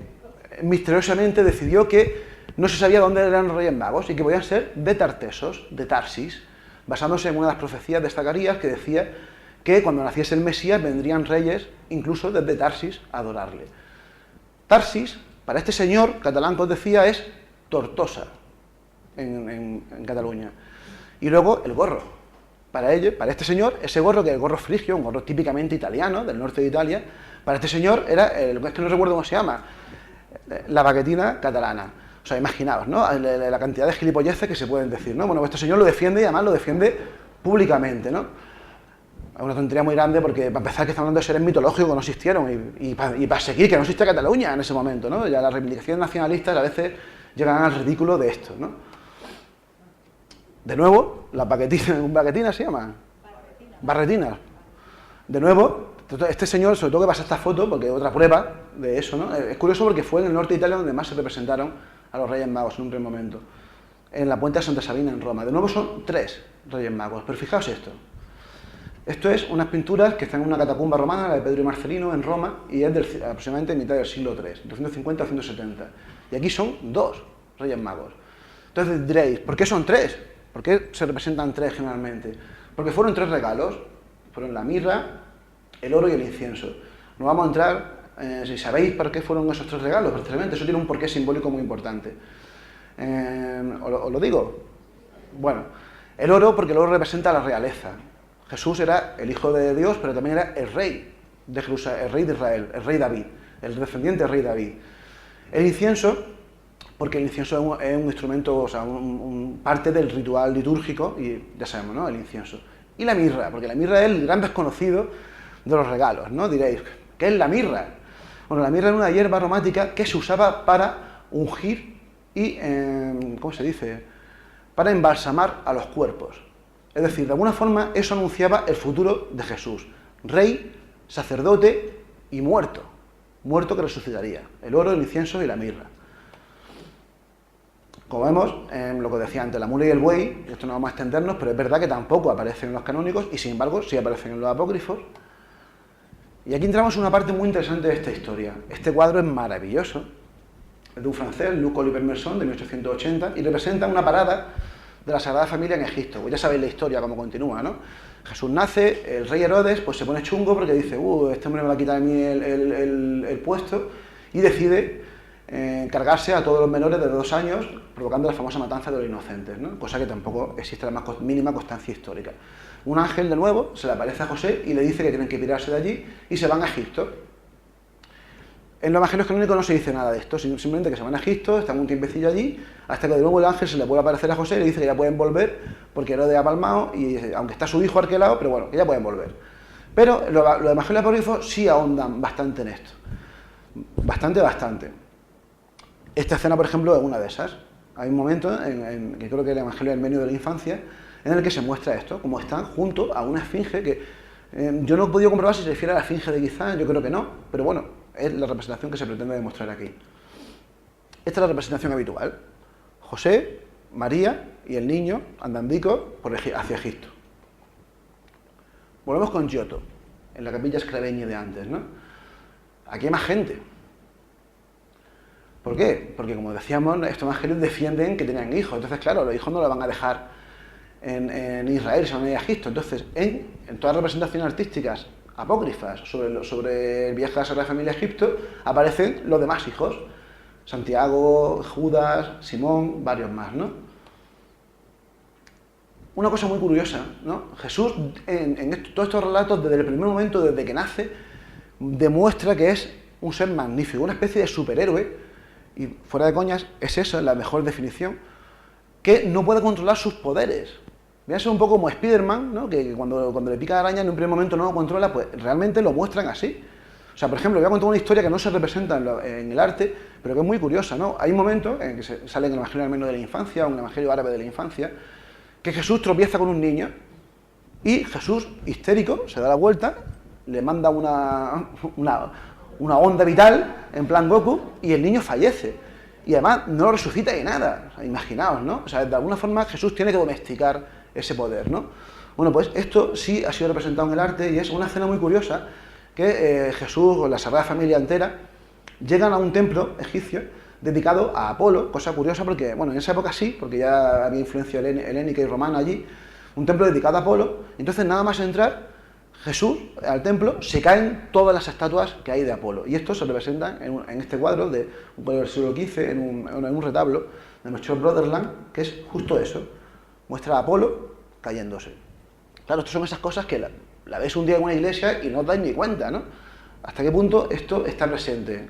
misteriosamente, decidió que no se sabía dónde eran los Reyes Magos y que podían ser de Tartesos, de Tarsis, basándose en una de las profecías de Zacarías que decía que cuando naciese el Mesías vendrían reyes, incluso desde Tarsis, a adorarle. Tarsis, para este señor catalán que os decía, es Tortosa, en Cataluña. Y luego el gorro. Para este señor, ese gorro, que es el gorro frigio, un gorro típicamente italiano, del norte de Italia, para este señor era, es que no recuerdo cómo se llama, la baquetina catalana. O sea, imaginaos, ¿no? La cantidad de gilipolleces que se pueden decir, ¿no? Bueno, este señor lo defiende y además lo defiende públicamente, ¿no? Es una tontería muy grande porque, para empezar, que estamos hablando de seres mitológicos que no existieron y para seguir, que no existe Cataluña en ese momento, ¿no? Ya las reivindicaciones nacionalistas a veces llegan al ridículo de esto, ¿no? De nuevo, las baquetinas se llaman. Barretinas. De nuevo, este señor, sobre todo que pasa esta foto, porque es otra prueba de eso, ¿no? Es curioso porque fue en el norte de Italia donde más se representaron a los Reyes Magos en un primer momento. En la Puente de Santa Sabina, en Roma. De nuevo son 3 Reyes Magos, pero fijaos esto. Esto es unas pinturas que están en una catacumba romana, la de Pedro y Marcelino, en Roma, y es aproximadamente mitad del siglo III, de 150 a 170. Y aquí son 2 Reyes Magos. Entonces diréis, ¿por qué son 3? ¿Por qué se representan 3 generalmente? Porque fueron 3 regalos. Fueron la mirra, el oro y el incienso. No vamos a entrar, si sabéis para qué fueron esos 3 regalos, precisamente, eso tiene un porqué simbólico muy importante. ¿Os lo digo? Bueno, el oro porque el oro representa la realeza. Jesús era el Hijo de Dios, pero también era el rey de Jerusalén, el rey de Israel, el rey David, el descendiente del rey David. El incienso, porque el incienso es un instrumento, o sea, parte del ritual litúrgico, y ya sabemos, ¿no? El incienso. Y la mirra, porque la mirra es el gran desconocido de los regalos, ¿no? Diréis, ¿qué es la mirra? Bueno, la mirra era una hierba aromática que se usaba para ungir y, ¿cómo se dice?, para embalsamar a los cuerpos. Es decir, de alguna forma eso anunciaba el futuro de Jesús, rey, sacerdote y muerto que resucitaría, el oro, el incienso y la mirra. Como vemos, lo que decía antes, la mula y el buey, esto no vamos a extendernos, pero es verdad que tampoco aparecen en los canónicos y sin embargo sí aparecen en los apócrifos. Y aquí entramos en una parte muy interesante de esta historia. Este cuadro es maravilloso, es de un francés, Luc Oliver-Merson, de 1880, y representa una parada de la Sagrada Familia en Egipto. Pues ya sabéis la historia, cómo continúa, ¿no? Jesús nace, el rey Herodes pues se pone chungo porque dice, este hombre me va a quitar a mí el puesto, y decide cargarse a todos los menores de 2 años, provocando la famosa matanza de los inocentes, ¿no? Cosa que tampoco existe la más mínima constancia histórica. Un ángel, de nuevo, se le aparece a José y le dice que tienen que pirarse de allí y se van a Egipto. En los evangelios canónicos no se dice nada de esto, simplemente que se van a Egipto, están un tiempecillo allí, hasta que de nuevo el ángel se le vuelve a aparecer a José y le dice que ya pueden volver, porque Herodes ha palmado, y aunque está su hijo arquelado, pero bueno, que ya pueden volver. Pero los evangelios apócrifos sí ahondan bastante en esto. Bastante. Esta escena, por ejemplo, es una de esas. Hay un momento, que creo que es el evangelio del menú de la infancia, en el que se muestra esto, como están junto a una esfinge que yo no he podido comprobar si se refiere a la esfinge de Gizán, yo creo que no, pero bueno, es la representación que se pretende demostrar aquí. Esta es la representación habitual. José, María y el niño andandicos hacia Egipto. Volvemos con Giotto, en la capilla Sclavegni de antes, ¿no? Aquí hay más gente. ¿Por qué? Porque, como decíamos, estos evangelios defienden que tenían hijos. Entonces, claro, los hijos no los van a dejar en Israel, se van a ir a Egipto. Entonces, en todas las representaciones artísticas apócrifas sobre el viaje de la Sagrada Familia a Egipto, aparecen los demás hijos. Santiago, Judas, Simón, varios más, ¿no? Una cosa muy curiosa, ¿no? Jesús, en todos estos relatos, desde el primer momento, desde que nace, demuestra que es un ser magnífico, una especie de superhéroe, y fuera de coñas, es eso, la mejor definición, que no puede controlar sus poderes. Viene a ser un poco como Spider-Man, ¿no? Que cuando le pica la araña en un primer momento no lo controla, pues realmente lo muestran así. O sea, por ejemplo, voy a contar una historia que no se representa en el arte, pero que es muy curiosa, ¿no? Hay un momento en que sale en el Evangelio Armenio de la Infancia, un Evangelio árabe de la Infancia, que Jesús tropieza con un niño y Jesús, histérico, se da la vuelta, le manda una onda vital, en plan Goku, y el niño fallece. Y además no lo resucita ni nada. O sea, imaginaos, ¿no? O sea, de alguna forma Jesús tiene que domesticar ese poder, ¿no? Bueno, pues esto sí ha sido representado en el arte y es una escena muy curiosa que Jesús con la Sagrada Familia entera llegan a un templo egipcio dedicado a Apolo, cosa curiosa porque, bueno, en esa época sí, porque ya había influencia helénica y romana allí, un templo dedicado a Apolo, entonces nada más entrar Jesús al templo, se caen todas las estatuas que hay de Apolo. Y esto se representa en este cuadro de un cuadro del siglo XV, en un retablo de Melchior Broderland, que es justo eso. Muestra a Apolo cayéndose. Claro, estas son esas cosas que la ves un día en una iglesia y no os dais ni cuenta, ¿no? ¿Hasta qué punto esto está presente?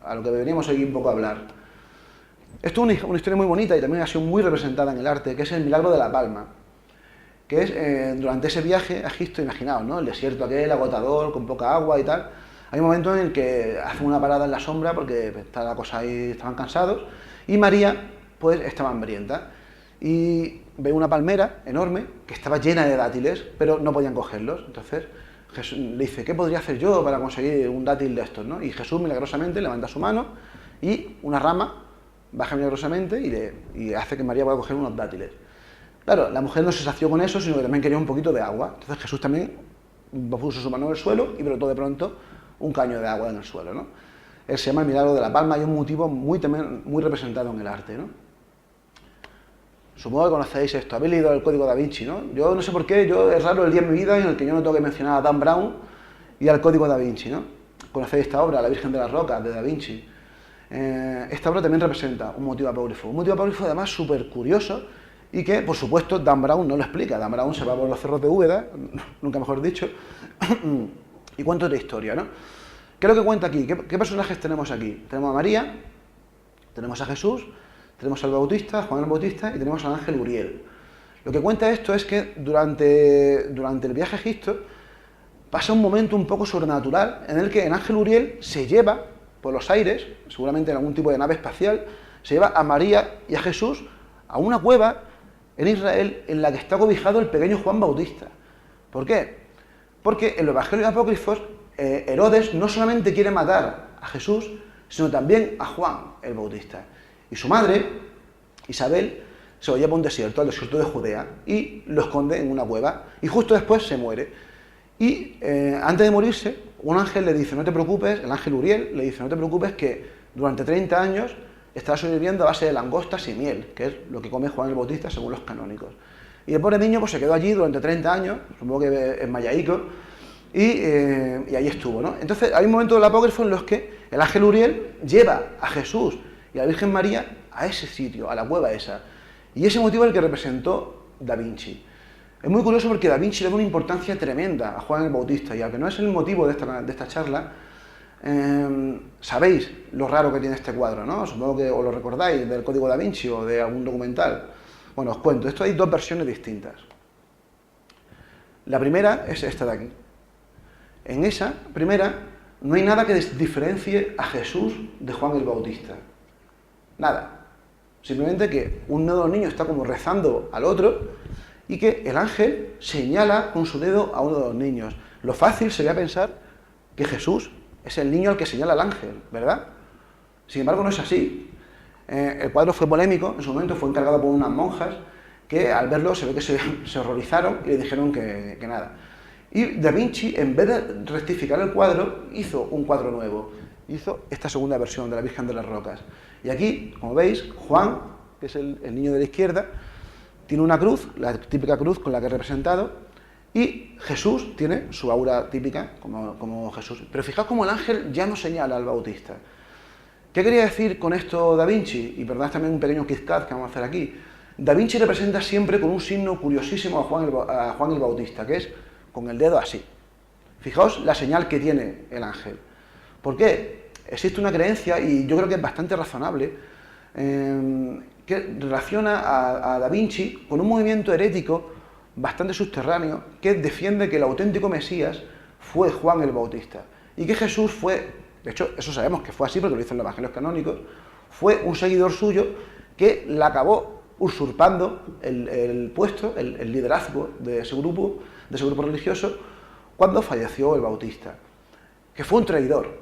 A lo que veníamos aquí un poco a hablar. Esto es una historia muy bonita y también ha sido muy representada en el arte, que es el milagro de la palma. Que es durante ese viaje a Egipto, imaginaos, ¿no? El desierto aquel, agotador, con poca agua y tal. Hay un momento en el que hacen una parada en la sombra porque está la cosa ahí, estaban cansados, y María, pues, estaba hambrienta. Y ve una palmera enorme que estaba llena de dátiles, pero no podían cogerlos. Entonces Jesús le dice, ¿qué podría hacer yo para conseguir un dátil de estos, ¿no? Y Jesús milagrosamente levanta su mano y una rama baja milagrosamente y hace que María pueda coger unos dátiles. Claro, la mujer no se sació con eso, sino que también quería un poquito de agua. Entonces Jesús también puso su mano en el suelo y brotó de pronto un caño de agua en el suelo, ¿no? Él se llama el milagro de la palma y es un motivo muy representado en el arte, ¿no? Supongo que conocéis esto, habéis leído el Código Da Vinci, ¿no? Yo no sé por qué, es raro el día en mi vida en el que yo no tengo que mencionar a Dan Brown y al Código Da Vinci, ¿no? Conocéis esta obra, La Virgen de las Rocas, de Da Vinci. Esta obra también representa un motivo apócrifo además súper curioso y que, por supuesto, Dan Brown no lo explica. Dan Brown se va por los cerros de Úbeda, nunca mejor dicho, y cuenta otra historia, ¿no? ¿Qué es lo que cuenta aquí? ¿Qué personajes tenemos aquí? Tenemos a María, tenemos a Jesús, tenemos al Bautista, Juan el Bautista, y tenemos al ángel Uriel. Lo que cuenta esto es que durante el viaje a Egipto pasa un momento un poco sobrenatural en el que el ángel Uriel se lleva por los aires, seguramente en algún tipo de nave espacial, se lleva a María y a Jesús a una cueva en Israel en la que está cobijado el pequeño Juan Bautista. ¿Por qué? Porque en los evangelios apócrifos Herodes no solamente quiere matar a Jesús, sino también a Juan el Bautista. Y su madre, Isabel, se lo lleva a un desierto, al desierto de Judea, y lo esconde en una cueva, y justo después se muere. Y antes de morirse, un ángel le dice, no te preocupes, el ángel Uriel le dice, no te preocupes que durante 30 años estará sobreviviendo a base de langostas y miel, que es lo que come Juan el Bautista según los canónicos. Y el pobre niño pues se quedó allí durante 30 años, supongo que es mayaico, y ahí estuvo, ¿no? Entonces hay un momento del apócrifo en los que el ángel Uriel lleva a Jesús y a la Virgen María a ese sitio, a la cueva esa. Y ese motivo es el que representó Da Vinci. Es muy curioso porque Da Vinci le da una importancia tremenda a Juan el Bautista, y aunque no es el motivo de esta charla, sabéis lo raro que tiene este cuadro, ¿no? Supongo que os lo recordáis del Código Da Vinci o de algún documental. Bueno, os cuento, esto hay dos versiones distintas. La primera es esta de aquí. En esa primera no hay nada que diferencie a Jesús de Juan el Bautista. Nada. Simplemente que uno de los niños está como rezando al otro y que el ángel señala con su dedo a uno de los niños. Lo fácil sería pensar que Jesús es el niño al que señala el ángel, ¿verdad? Sin embargo, no es así. El cuadro fue polémico, en su momento fue encargado por unas monjas que al verlo se ve que se horrorizaron y le dijeron que nada. Y Da Vinci, en vez de rectificar el cuadro, hizo un cuadro nuevo. hizo esta segunda versión de la Virgen de las Rocas. Y aquí, como veis, Juan, que es el niño de la izquierda, tiene una cruz, la típica cruz con la que es representado, y Jesús tiene su aura típica como Jesús. Pero fijaos cómo el ángel ya nos señala al Bautista. ¿Qué quería decir con esto Da Vinci? Y perdonad también un pequeño KitKat que vamos a hacer aquí. Da Vinci representa siempre con un signo curiosísimo a Juan el Bautista, que es con el dedo así. Fijaos la señal que tiene el ángel. ¿Por qué? Existe una creencia, y yo creo que es bastante razonable, que relaciona a Da Vinci con un movimiento herético bastante subterráneo que defiende que el auténtico Mesías fue Juan el Bautista y que Jesús fue, de hecho eso sabemos que fue así porque lo dicen los evangelios canónicos, fue un seguidor suyo que le acabó usurpando el puesto, el liderazgo de ese grupo religioso cuando falleció el Bautista, que fue un traidor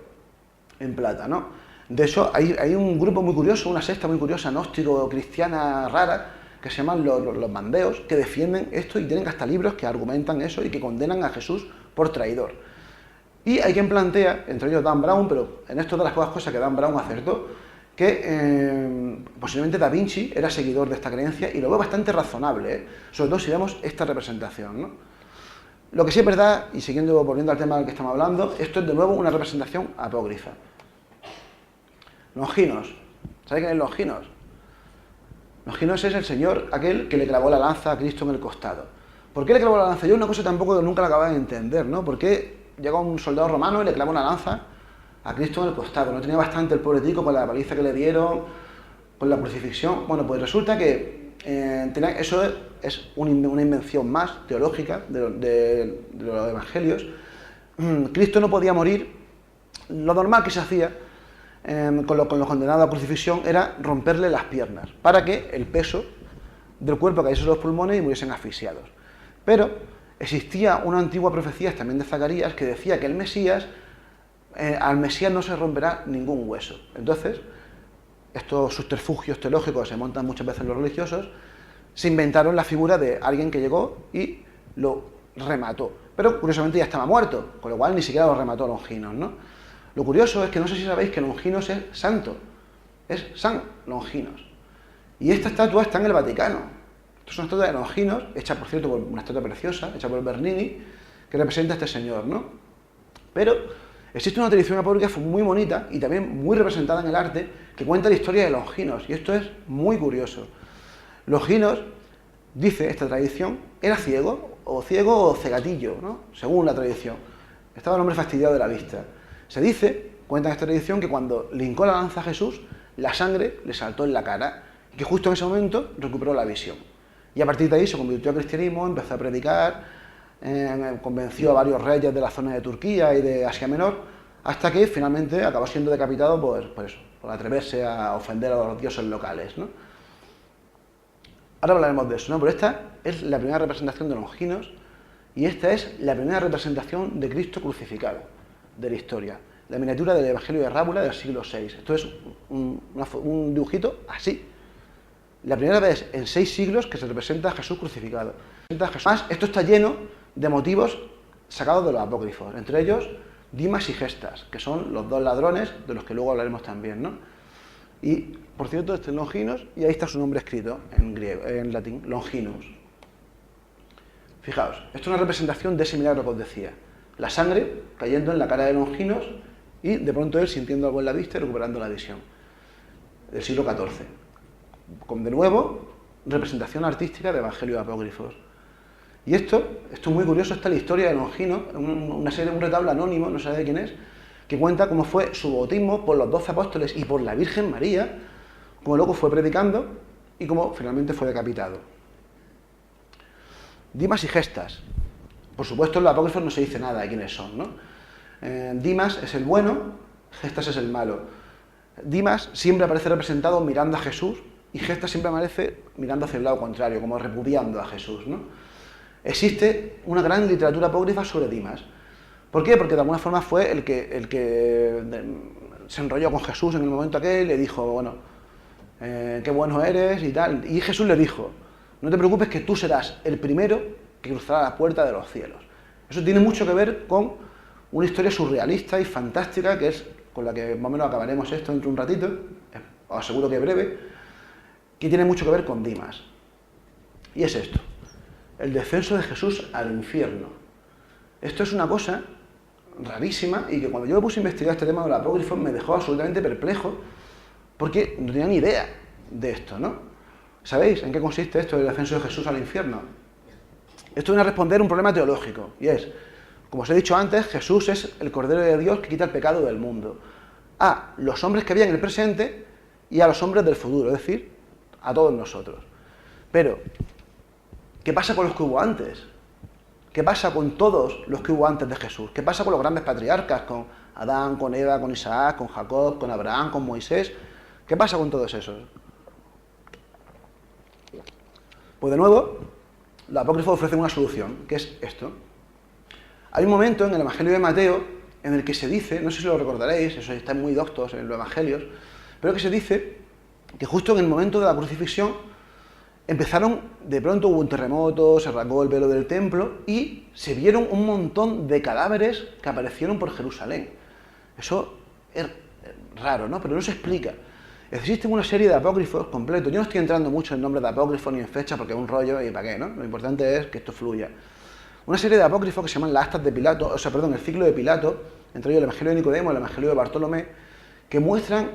en plata, ¿no? De hecho hay un grupo muy curioso, una secta muy curiosa, gnóstico-cristiana rara, que se llaman los mandeos, que defienden esto y tienen hasta libros que argumentan eso y que condenan a Jesús por traidor. Y hay quien plantea, entre ellos Dan Brown, pero en esto de las pocas cosas que Dan Brown acertó, que posiblemente Da Vinci era seguidor de esta creencia, y lo veo bastante razonable, sobre todo si vemos esta representación, ¿no? Lo que sí es verdad, y volviendo al tema del que estamos hablando, esto es de nuevo una representación apócrifa. Longinos. ¿Sabéis quién es Longinos? Longinos es el señor aquel que le clavó la lanza a Cristo en el costado. ¿Por qué le clavó la lanza? Yo una cosa tampoco nunca la acababa de entender, ¿no? ¿Por qué llega un soldado romano y le clava una lanza a Cristo en el costado? ¿No tenía bastante el pobre tico con la paliza que le dieron, con la crucifixión? Bueno, pues resulta que eso es una invención más teológica de los evangelios. Cristo no podía morir. Lo normal que se hacía con los condenados a crucifixión era romperle las piernas para que el peso del cuerpo cayese sobre los pulmones y muriesen asfixiados. Pero existía una antigua profecía también de Zacarías que decía que el Mesías, al Mesías no se romperá ningún hueso. Entonces, estos subterfugios teológicos se montan muchas veces los religiosos, se inventaron la figura de alguien que llegó y lo remató. Pero curiosamente ya estaba muerto, con lo cual ni siquiera lo remató Longinos, ¿no? Lo curioso es que no sé si sabéis que Longinos es santo, es San Longinos. Y esta estatua está en el Vaticano. Esto es una estatua de Longinos, hecha por cierto por una estatua preciosa, hecha por Bernini, que representa a este señor, ¿no? Pero existe una tradición apócrifa muy bonita y también muy representada en el arte que cuenta la historia de Longinos, y esto es muy curioso. Longinos, dice esta tradición, era ciego o cegatillo, ¿no? Según la tradición. Estaba el hombre fastidiado de la vista. Se dice, cuenta en esta tradición, que cuando le hincó la lanza a Jesús, la sangre le saltó en la cara y que justo en ese momento recuperó la visión. Y a partir de ahí se convirtió al cristianismo, empezó a predicar, convenció a varios reyes de la zona de Turquía y de Asia Menor, hasta que finalmente acabó siendo decapitado por atreverse a ofender a los dioses locales, ¿no? Ahora hablaremos de eso, ¿no? Pero esta es la primera representación de Longinos y esta es la primera representación de Cristo crucificado de la historia. La miniatura del Evangelio de Rábula del siglo VI. Esto es un dibujito así. La primera vez en 6 siglos que se representa a Jesús crucificado. Además, esto está lleno de motivos sacados de los apócrifos, entre ellos Dimas y Gestas, que son los dos ladrones de los que luego hablaremos también, ¿no? Y, por cierto, este es Longinos, y ahí está su nombre escrito en griego, en latín, Longinus. Fijaos, esto es una representación de ese milagro que os decía. La sangre cayendo en la cara de Longinos y de pronto él sintiendo algo en la vista y recuperando la visión. Del siglo XIV. Con, de nuevo, representación artística de evangelios apócrifos. Y esto es muy curioso, está la historia de Longinos, un retablo anónimo, no sabe de quién es, que cuenta cómo fue su bautismo por los 12 apóstoles y por la Virgen María, cómo luego fue predicando y cómo finalmente fue decapitado. Dimas y Gestas. Por supuesto, en los apócrifos no se dice nada de quiénes son, ¿no? Dimas es el bueno, Gestas es el malo. Dimas siempre aparece representado mirando a Jesús y Gestas siempre aparece mirando hacia el lado contrario, como repudiando a Jesús, ¿no? Existe una gran literatura apócrifa sobre Dimas. ¿Por qué? Porque de alguna forma fue el que se enrolló con Jesús en el momento aquel y le dijo, bueno, qué bueno eres y tal. Y Jesús le dijo, no te preocupes que tú serás el primero que cruzará la puerta de los cielos. Eso tiene mucho que ver con una historia surrealista y fantástica que es con la que más o menos acabaremos esto dentro de un ratito, os aseguro que breve, que tiene mucho que ver con Dimas. Y es esto, el descenso de Jesús al infierno. Esto es una cosa rarísima y que cuando yo me puse a investigar este tema de los apócrifos me dejó absolutamente perplejo porque no tenía ni idea de esto, ¿no? ¿Sabéis en qué consiste esto del descenso de Jesús al infierno? Esto viene a responder un problema teológico y es, como os he dicho antes, Jesús es el Cordero de Dios que quita el pecado del mundo. A los hombres que había en el presente y a los hombres del futuro, es decir, a todos nosotros. Pero, ¿qué pasa con los que hubo antes? ¿Qué pasa con todos los que hubo antes de Jesús? ¿Qué pasa con los grandes patriarcas? Con Adán, con Eva, con Isaac, con Jacob, con Abraham, con Moisés. ¿Qué pasa con todos esos? Pues de nuevo, los apócrifos ofrecen una solución, que es esto. Hay un momento en el Evangelio de Mateo en el que se dice, no sé si lo recordaréis, eso estáis muy doctos en los Evangelios, pero que se dice que justo en el momento de la crucifixión de pronto hubo un terremoto, se rasgó el velo del templo y se vieron un montón de cadáveres que aparecieron por Jerusalén. Eso es raro, ¿no? Pero no se explica. Existen una serie de apócrifos completos. Yo no estoy entrando mucho en nombres de apócrifos ni en fechas porque es un rollo y para qué, ¿no? Lo importante es que esto fluya. Una serie de apócrifos que se llaman las actas de Pilato, el ciclo de Pilato, entre ellos el Evangelio de Nicodemo y el Evangelio de Bartolomé, que muestran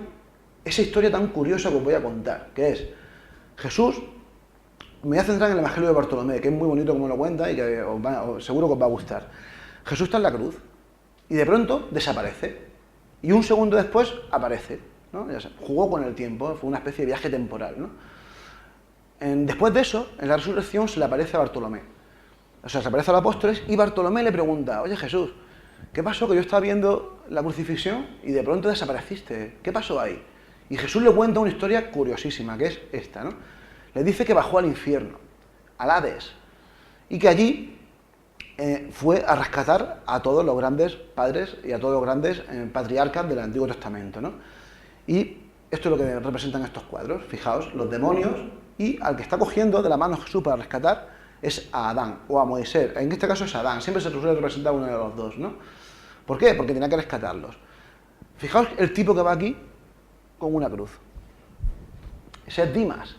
esa historia tan curiosa que os voy a contar, que es Jesús. Me voy a centrar en el Evangelio de Bartolomé, que es muy bonito como lo cuenta y que seguro que os va a gustar. Jesús está en la cruz y de pronto desaparece y un segundo después aparece, ¿no? Jugó con el tiempo, fue una especie de viaje temporal, ¿no? Después de eso, en la resurrección se le aparece a Bartolomé. O sea, se aparece a los apóstoles y Bartolomé le pregunta, oye Jesús, ¿qué pasó? Que yo estaba viendo la crucifixión y de pronto desapareciste. ¿Qué pasó ahí? Y Jesús le cuenta una historia curiosísima, que es esta, ¿no? Le dice que bajó al infierno, al Hades, y que allí fue a rescatar a todos los grandes padres y a todos los grandes patriarcas del Antiguo Testamento, ¿no? Y esto es lo que representan estos cuadros. Fijaos, los demonios y al que está cogiendo de la mano Jesús para rescatar es a Adán o a Moisés. En este caso es Adán, siempre se suele representar uno de los dos, ¿no? ¿Por qué? Porque tenía que rescatarlos. Fijaos el tipo que va aquí con una cruz. Ese es Dimas,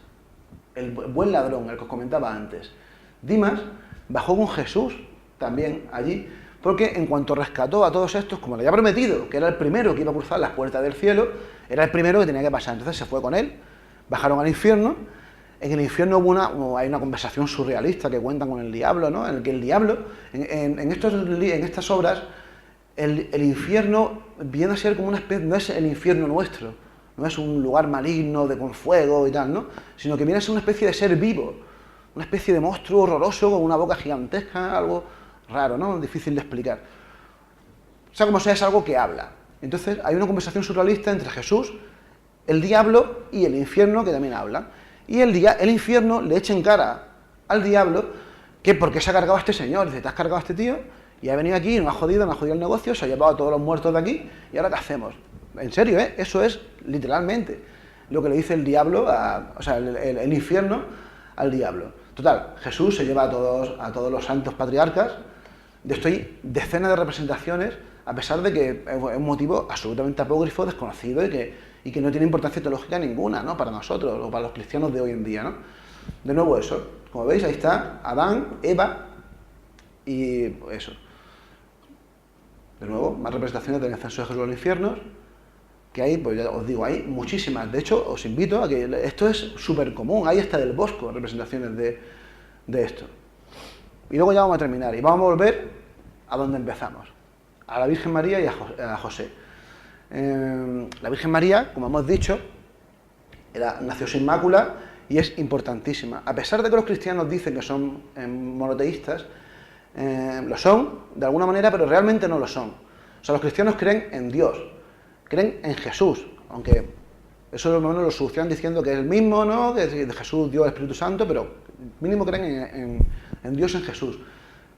el buen ladrón, el que os comentaba antes. Dimas bajó con Jesús también allí, porque en cuanto rescató a todos estos, como le había prometido, que era el primero que iba a cruzar las puertas del cielo, era el primero que tenía que pasar. Entonces se fue con él, bajaron al infierno. En el infierno hay una conversación surrealista que cuentan con el diablo, ¿no? En el que el diablo, en estas obras, el infierno viene a ser como una especie, no es el infierno nuestro, no es un lugar maligno con fuego y tal, ¿no? Sino que viene a ser una especie de ser vivo, una especie de monstruo horroroso con una boca gigantesca, algo raro, ¿no? Difícil de explicar. O sea, como sea, es algo que habla. Entonces hay una conversación surrealista entre Jesús, el diablo y el infierno que también hablan. Y el infierno le echa en cara al diablo que por qué se ha cargado a este señor. Dice, te has cargado a este tío y ha venido aquí, nos ha jodido el negocio, se ha llevado a todos los muertos de aquí y ahora ¿qué hacemos? En serio, ¿eh? Eso es literalmente lo que le dice el diablo, el infierno al diablo. Total, Jesús se lleva a todos los santos patriarcas. De esto hay decenas de representaciones, a pesar de que es un motivo absolutamente apócrifo, desconocido y que no tiene importancia teológica ninguna, ¿no? Para nosotros o para los cristianos de hoy en día, ¿no? De nuevo eso, como veis ahí está Adán, Eva y eso. De nuevo, más representaciones del descenso de Jesús a los infiernos, que hay, pues ya os digo, hay muchísimas. De hecho, os invito a que esto es súper común, ahí está del Bosco, representaciones de esto. Y luego ya vamos a terminar y vamos a volver a donde empezamos, a la Virgen María y a José. La Virgen María, como hemos dicho, nació sin mácula y es importantísima. A pesar de que los cristianos dicen que son monoteístas, lo son de alguna manera, pero realmente no lo son. O sea, los cristianos creen en Dios, creen en Jesús, aunque eso más o menos lo solucionan diciendo que es el mismo, ¿no? Que de Jesús, Dios, Espíritu Santo, pero mínimo creen en Dios, en Jesús.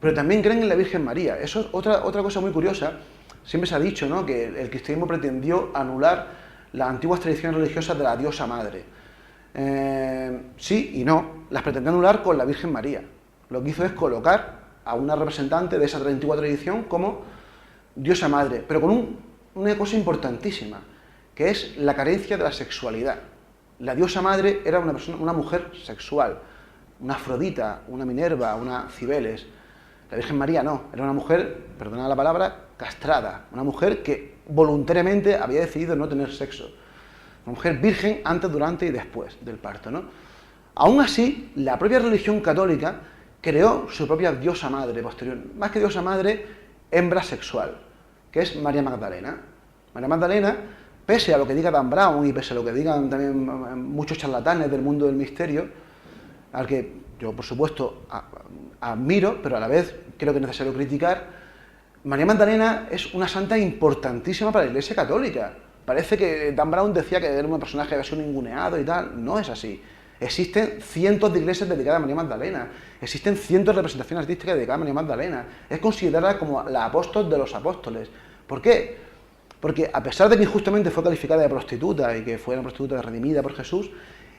Pero también creen en la Virgen María. Eso es otra cosa muy curiosa. Siempre se ha dicho, ¿no?, que el cristianismo pretendió anular las antiguas tradiciones religiosas de la diosa madre. Sí y no, las pretendió anular con la Virgen María. Lo que hizo es colocar a una representante de esa antigua tradición como diosa madre, pero con un una cosa importantísima, que es la carencia de la sexualidad. La diosa madre era una mujer sexual, una Afrodita, una Minerva, una Cibeles. La Virgen María no, era una mujer, perdonad la palabra, castrada, una mujer que voluntariamente había decidido no tener sexo. Una mujer virgen antes, durante y después del parto, ¿no? Aún así, la propia religión católica creó su propia diosa madre posterior, más que diosa madre, hembra sexual, que es María Magdalena. María Magdalena, pese a lo que diga Dan Brown y pese a lo que digan también muchos charlatanes del mundo del misterio, al que yo, por supuesto, admiro, pero a la vez creo que es necesario criticar, María Magdalena es una santa importantísima para la Iglesia Católica. Parece que Dan Brown decía que era un personaje que había sido ninguneado y tal. No es así. Existen cientos de iglesias dedicadas a María Magdalena. Existen cientos de representaciones artísticas dedicadas a María Magdalena. Es considerada como la apóstol de los apóstoles. ¿Por qué? Porque a pesar de que injustamente fue calificada de prostituta y que fue una prostituta redimida por Jesús,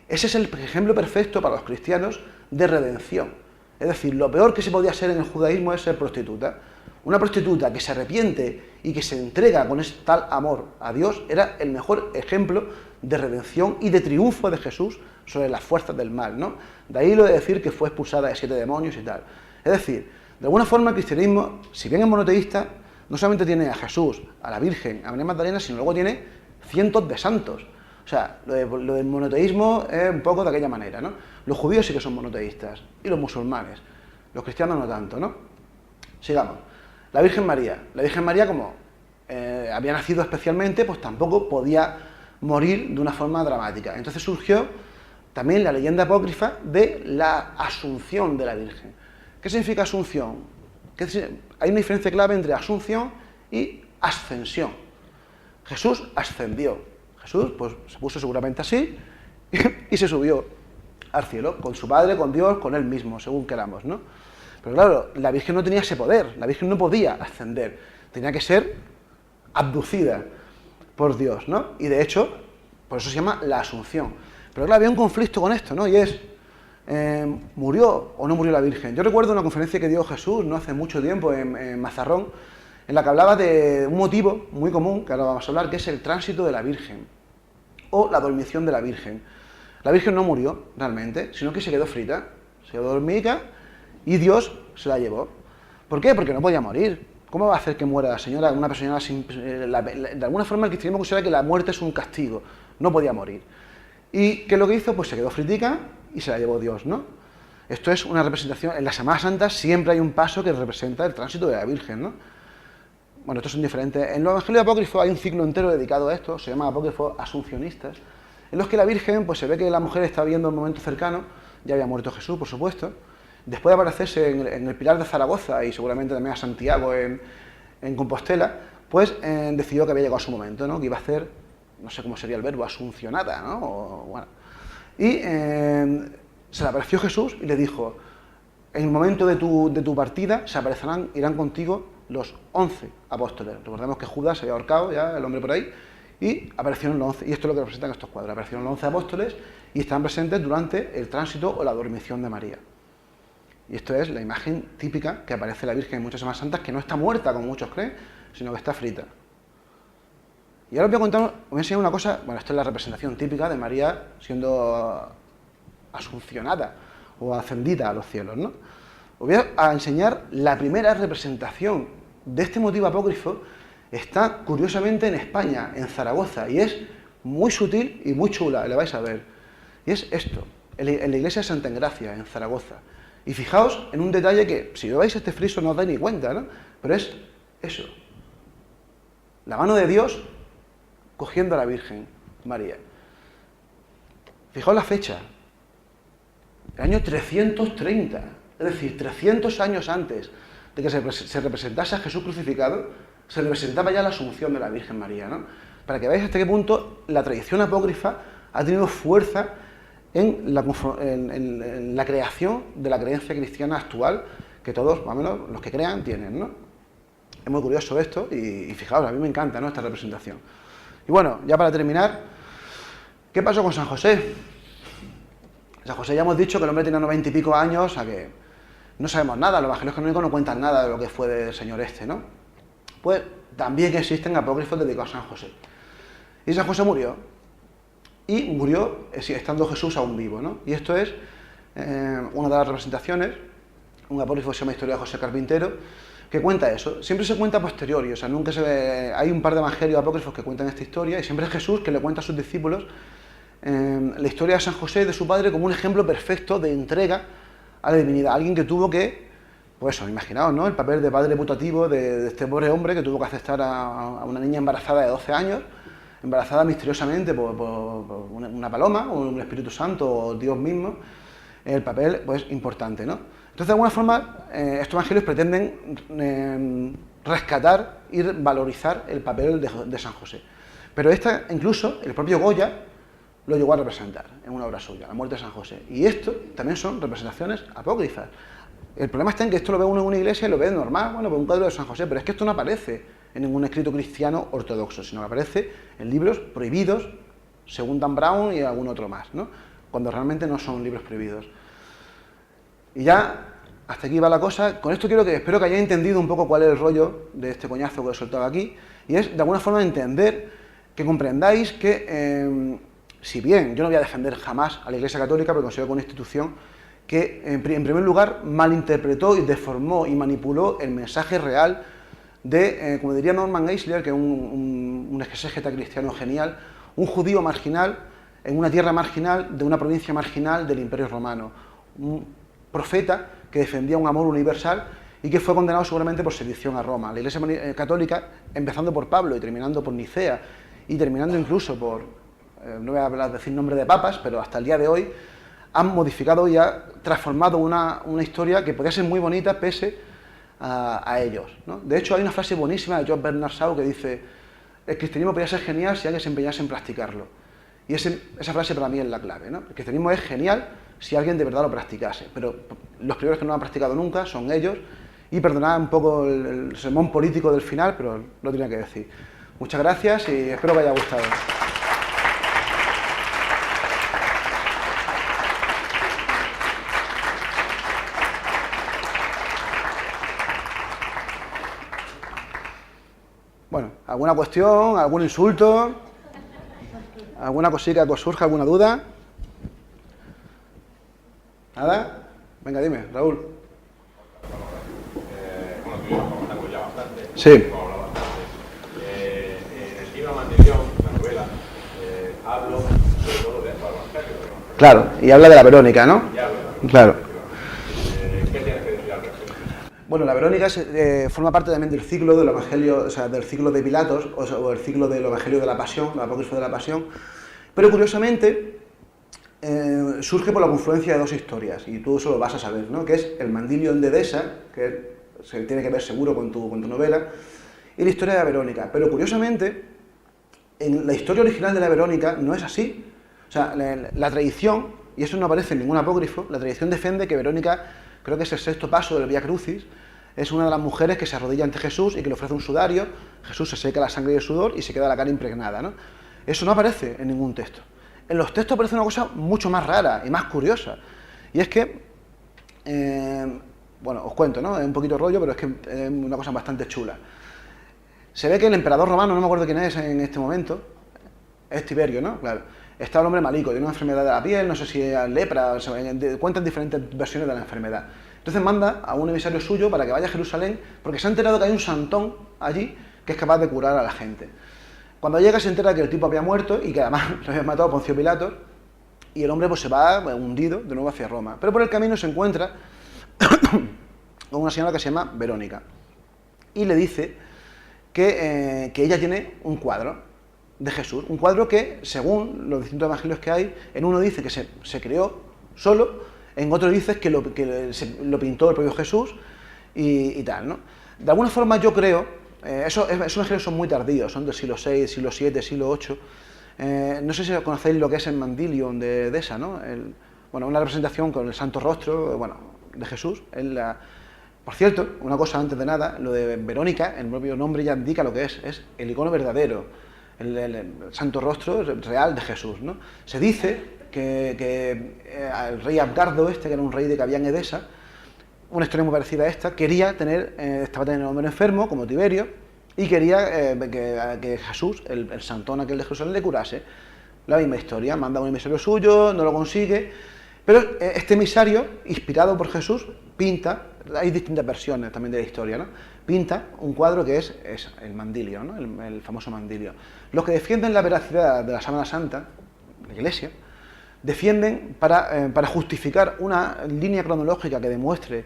ese es el ejemplo perfecto para los cristianos de redención. Es decir, lo peor que se podía ser en el judaísmo es ser prostituta. Una prostituta que se arrepiente y que se entrega con ese tal amor a Dios era el mejor ejemplo de redención y de triunfo de Jesús sobre las fuerzas del mal, ¿no? De ahí lo de decir que fue expulsada de 7 demonios y tal. Es decir, de alguna forma el cristianismo, si bien es monoteísta, no solamente tiene a Jesús, a la Virgen, a María Magdalena, sino luego tiene cientos de santos. O sea, lo del monoteísmo es un poco de aquella manera, ¿no? Los judíos sí que son monoteístas, y los musulmanes. Los cristianos no tanto, ¿no? Sigamos. La Virgen María, como había nacido especialmente, pues tampoco podía morir de una forma dramática. Entonces surgió también la leyenda apócrifa de la asunción de la Virgen. ¿Qué significa asunción? Hay una diferencia clave entre asunción y ascensión. Jesús ascendió. Jesús pues, se puso seguramente así y se subió al cielo, con su Padre, con Dios, con Él mismo, según queramos, ¿no? Pero claro, la Virgen no tenía ese poder, la Virgen no podía ascender, tenía que ser abducida por Dios, ¿no? Y de hecho, por eso se llama la Asunción. Pero claro, había un conflicto con esto, ¿no? Y es, ¿murió o no murió la Virgen? Yo recuerdo una conferencia que dio Jesús no hace mucho tiempo en Mazarrón, en la que hablaba de un motivo muy común, que ahora vamos a hablar, que es el tránsito de la Virgen, o la dormición de la Virgen. La Virgen no murió, realmente, sino que se quedó frita, se quedó dormida, y Dios se la llevó. ¿Por qué? Porque no podía morir. ¿Cómo va a hacer que muera la señora, una persona sin... De alguna forma el cristianismo considera que la muerte es un castigo. No podía morir. ¿Y qué es lo que hizo? Pues se quedó fritica y se la llevó Dios, ¿no? Esto es una representación... En la Semana Santa siempre hay un paso que representa el tránsito de la Virgen, ¿no? Bueno, estos son diferentes. En los Evangelios Apócrifos hay un ciclo entero dedicado a esto, se llama Apócrifos Asuncionistas, en los que la Virgen, pues se ve que la mujer está viendo un momento cercano, ya había muerto Jesús, por supuesto. Después de aparecerse en el Pilar de Zaragoza y seguramente también a Santiago en Compostela, pues decidió que había llegado su momento, ¿no? Que iba a ser, no sé cómo sería el verbo, asuncionada, ¿no? Bueno. Y se le apareció Jesús y le dijo, en el momento de tu partida se aparecerán, irán contigo los 11 apóstoles. Recordemos que Judas se había ahorcado ya, el hombre por ahí, y aparecieron los 11, y esto es lo que representan estos cuadros, aparecieron los 11 apóstoles y están presentes durante el tránsito o la dormición de María. Y esto es la imagen típica que aparece la Virgen en muchas Semanas Santas, que no está muerta, como muchos creen, sino que está frita. Y ahora os voy a enseñar una cosa, bueno, esto es la representación típica de María siendo asuncionada o ascendida a los cielos, ¿no? Os voy a enseñar la primera representación de este motivo apócrifo, está curiosamente en España, en Zaragoza, y es muy sutil y muy chula, la vais a ver. Y es esto, en la iglesia de Santa Engracia, en Zaragoza. Y fijaos en un detalle que, si veis este friso no os dais ni cuenta, ¿no? Pero es eso. La mano de Dios cogiendo a la Virgen María. Fijaos la fecha. El año 330. Es decir, 300 años antes de que se representase a Jesús crucificado, se representaba ya la Asunción de la Virgen María, ¿no? Para que veáis hasta qué punto la tradición apócrifa ha tenido fuerza en la creación de la creencia cristiana actual, que todos, más o menos, los que crean, tienen, ¿no? Es muy curioso esto, y fijaos, a mí me encanta, ¿no?, esta representación. Y bueno, ya para terminar, ¿qué pasó con San José? San José ya hemos dicho que el hombre tenía 90 y pico años, o sea que no sabemos nada, los evangelios canónicos no cuentan nada de lo que fue del señor este, ¿no? Pues también existen apócrifos dedicados a San José. Y San José murió. Y murió estando Jesús aún vivo, ¿no? Y esto es una de las representaciones, un apócrifo que se llama Historia de José Carpintero, que cuenta eso. Siempre se cuenta a posteriori, o sea, nunca se ve. Hay un par de evangelios apócrifos que cuentan esta historia, y siempre es Jesús que le cuenta a sus discípulos la historia de San José y de su padre como un ejemplo perfecto de entrega a la divinidad. Alguien que tuvo que, pues eso, imaginaos, ¿no? El papel de padre putativo de este pobre hombre que tuvo que aceptar a una niña embarazada de 12 años, embarazada misteriosamente por una paloma, o un Espíritu Santo, o Dios mismo. El papel, pues, importante, ¿no? Entonces, de alguna forma, estos evangelios pretenden rescatar y valorizar el papel de San José. Pero incluso, el propio Goya lo llegó a representar en una obra suya, La muerte de San José. Y esto también son representaciones apócrifas. El problema está en que esto lo ve uno en una iglesia y lo ve normal, bueno, pues un cuadro de San José, pero es que esto no aparece en ningún escrito cristiano ortodoxo, sino que aparece en libros prohibidos, según Dan Brown y algún otro más, ¿no? Cuando realmente no son libros prohibidos. Y ya, hasta aquí va la cosa. Con esto espero que hayáis entendido un poco cuál es el rollo de este coñazo que os he soltado aquí, y es, de alguna forma, entender, que comprendáis que, si bien yo no voy a defender jamás a la Iglesia Católica, porque considero que es una institución que, en primer lugar, malinterpretó y deformó y manipuló el mensaje real de, como diría Norman Geisler, que es un exegeta cristiano genial, un judío marginal en una tierra marginal de una provincia marginal del Imperio Romano. Un profeta que defendía un amor universal y que fue condenado seguramente por sedición a Roma. La Iglesia Católica, empezando por Pablo y terminando por Nicea, y terminando incluso por, no voy a decir nombre de papas, pero hasta el día de hoy, han modificado y ha transformado una historia que podía ser muy bonita pese a ellos, ¿no? De hecho, hay una frase buenísima de John Bernard Shaw que dice: el cristianismo podría ser genial si alguien se empeñase en practicarlo. Y esa frase para mí es la clave, ¿no? El cristianismo es genial si alguien de verdad lo practicase, pero los primeros que no lo han practicado nunca son ellos, y perdonad un poco el sermón político del final, pero lo tenía que decir. Muchas gracias y espero que os haya gustado. Bueno, ¿alguna cuestión, algún insulto? ¿Alguna cosita que os surja, alguna duda? ¿Nada? Venga, dime, Raúl. Bueno, tú y yo comentamos ya bastante. Sí. Hemos hablado bastante. En el libro Mantención, la novela, hablo sobre todo de estos evangelios. Claro, y habla de la Verónica, ¿no? Ya, Claro. ¿Qué tienes que decir al respecto? Bueno, la Verónica forma parte también del ciclo del Evangelio, o sea, del ciclo de Pilatos, o el ciclo del Evangelio de la Pasión, el apócrifo de la Pasión, pero curiosamente surge por la confluencia de dos historias, y tú eso lo vas a saber, ¿no? Que es el Mandilion de Edesa, que se tiene que ver seguro con tu novela, y la historia de la Verónica. Pero curiosamente, en la historia original de la Verónica no es así. O sea, la tradición, y eso no aparece en ningún apócrifo, la tradición defiende que Verónica, creo que es el sexto paso del Vía Crucis, es una de las mujeres que se arrodilla ante Jesús y que le ofrece un sudario. Jesús se seca la sangre y el sudor y se queda la cara impregnada, ¿no? Eso no aparece en ningún texto. En los textos aparece una cosa mucho más rara y más curiosa, y es que, bueno, os cuento, ¿no? Es un poquito rollo, pero es que es una cosa bastante chula. Se ve que el emperador romano, no me acuerdo quién es en este momento, es Tiberio, ¿no? Claro. Está el hombre malico, tiene una enfermedad de la piel, no sé si es lepra, cuentan diferentes versiones de la enfermedad. Entonces manda a un emisario suyo para que vaya a Jerusalén, porque se ha enterado que hay un santón allí que es capaz de curar a la gente. Cuando llega se entera que el tipo había muerto y que además lo había matado Poncio Pilato, y el hombre pues se va hundido de nuevo hacia Roma. Pero por el camino se encuentra con una señora que se llama Verónica, y le dice que ella tiene un cuadro de Jesús, un cuadro que, según los distintos evangelios que hay, en uno dice que se creó solo, en otro dice que lo pintó el propio Jesús y tal, ¿no? De alguna forma yo creo, esos evangelios son muy tardíos, son del siglo VI, siglo VII, siglo VIII, no sé si conocéis lo que es el Mandilion de Edesa, ¿no? Bueno, una representación con el santo rostro, bueno, de Jesús. Por cierto, una cosa antes de nada, lo de Verónica, el propio nombre ya indica lo que es el icono verdadero, el santo rostro real de Jesús, ¿no? Se dice que el rey Abgardo, que era un rey de que había en Edesa, una historia muy parecida a esta, estaba teniendo un hombre enfermo, como Tiberio, y quería que Jesús, el santón aquel de Jerusalén, le curase. La misma historia, manda un emisario suyo, no lo consigue, pero este emisario, inspirado por Jesús, pinta, hay distintas versiones también de la historia, ¿no? Pinta un cuadro que es el mandilio, ¿no? El famoso mandilio. Los que defienden la veracidad de la Sábana Santa, la Iglesia, defienden para justificar una línea cronológica que demuestre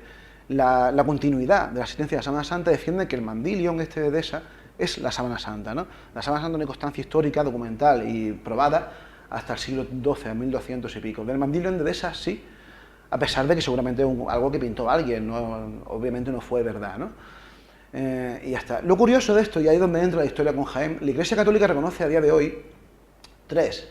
la continuidad de la existencia de la Sábana Santa, defienden que el mandilio este de Edesa es la Sábana Santa, ¿no? La Sábana Santa tiene constancia histórica, documental y probada hasta el siglo XII, a 1200 y pico. Del mandilio de Edesa sí, a pesar de que seguramente es algo que pintó alguien, ¿no? Obviamente no fue verdad, ¿no? Y ya está. Lo curioso de esto, y ahí es donde entra la historia con Jaén, la Iglesia Católica reconoce a día de hoy tres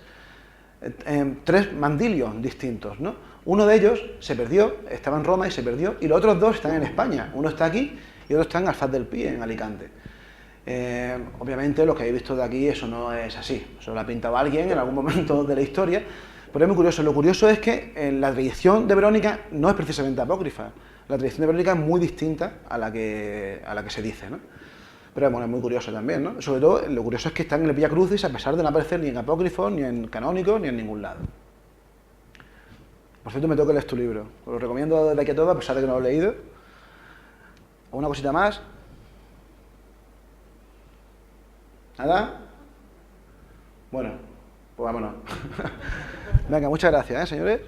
mandilios distintos, ¿no? Uno de ellos se perdió, estaba en Roma y se perdió, y los otros dos están en España. Uno está aquí y otro está en Alfaz del Pi, en Alicante. Obviamente, lo que habéis visto de aquí, eso no es así. Eso lo ha pintado alguien en algún momento de la historia, pero es muy curioso. Lo curioso es que la tradición de Verónica no es precisamente apócrifa. La tradición de Verónica es muy distinta a la que se dice, ¿no? Pero bueno, es muy curioso también, ¿no? Sobre todo, lo curioso es que están en el Vía Crucis, a pesar de no aparecer ni en apócrifos, ni en canónicos, ni en ningún lado. Por cierto, me toca leer tu libro. Os lo recomiendo desde aquí a todos, a pesar de que no lo he leído. ¿Una cosita más? ¿Nada? Bueno, pues vámonos. Venga, muchas gracias, señores.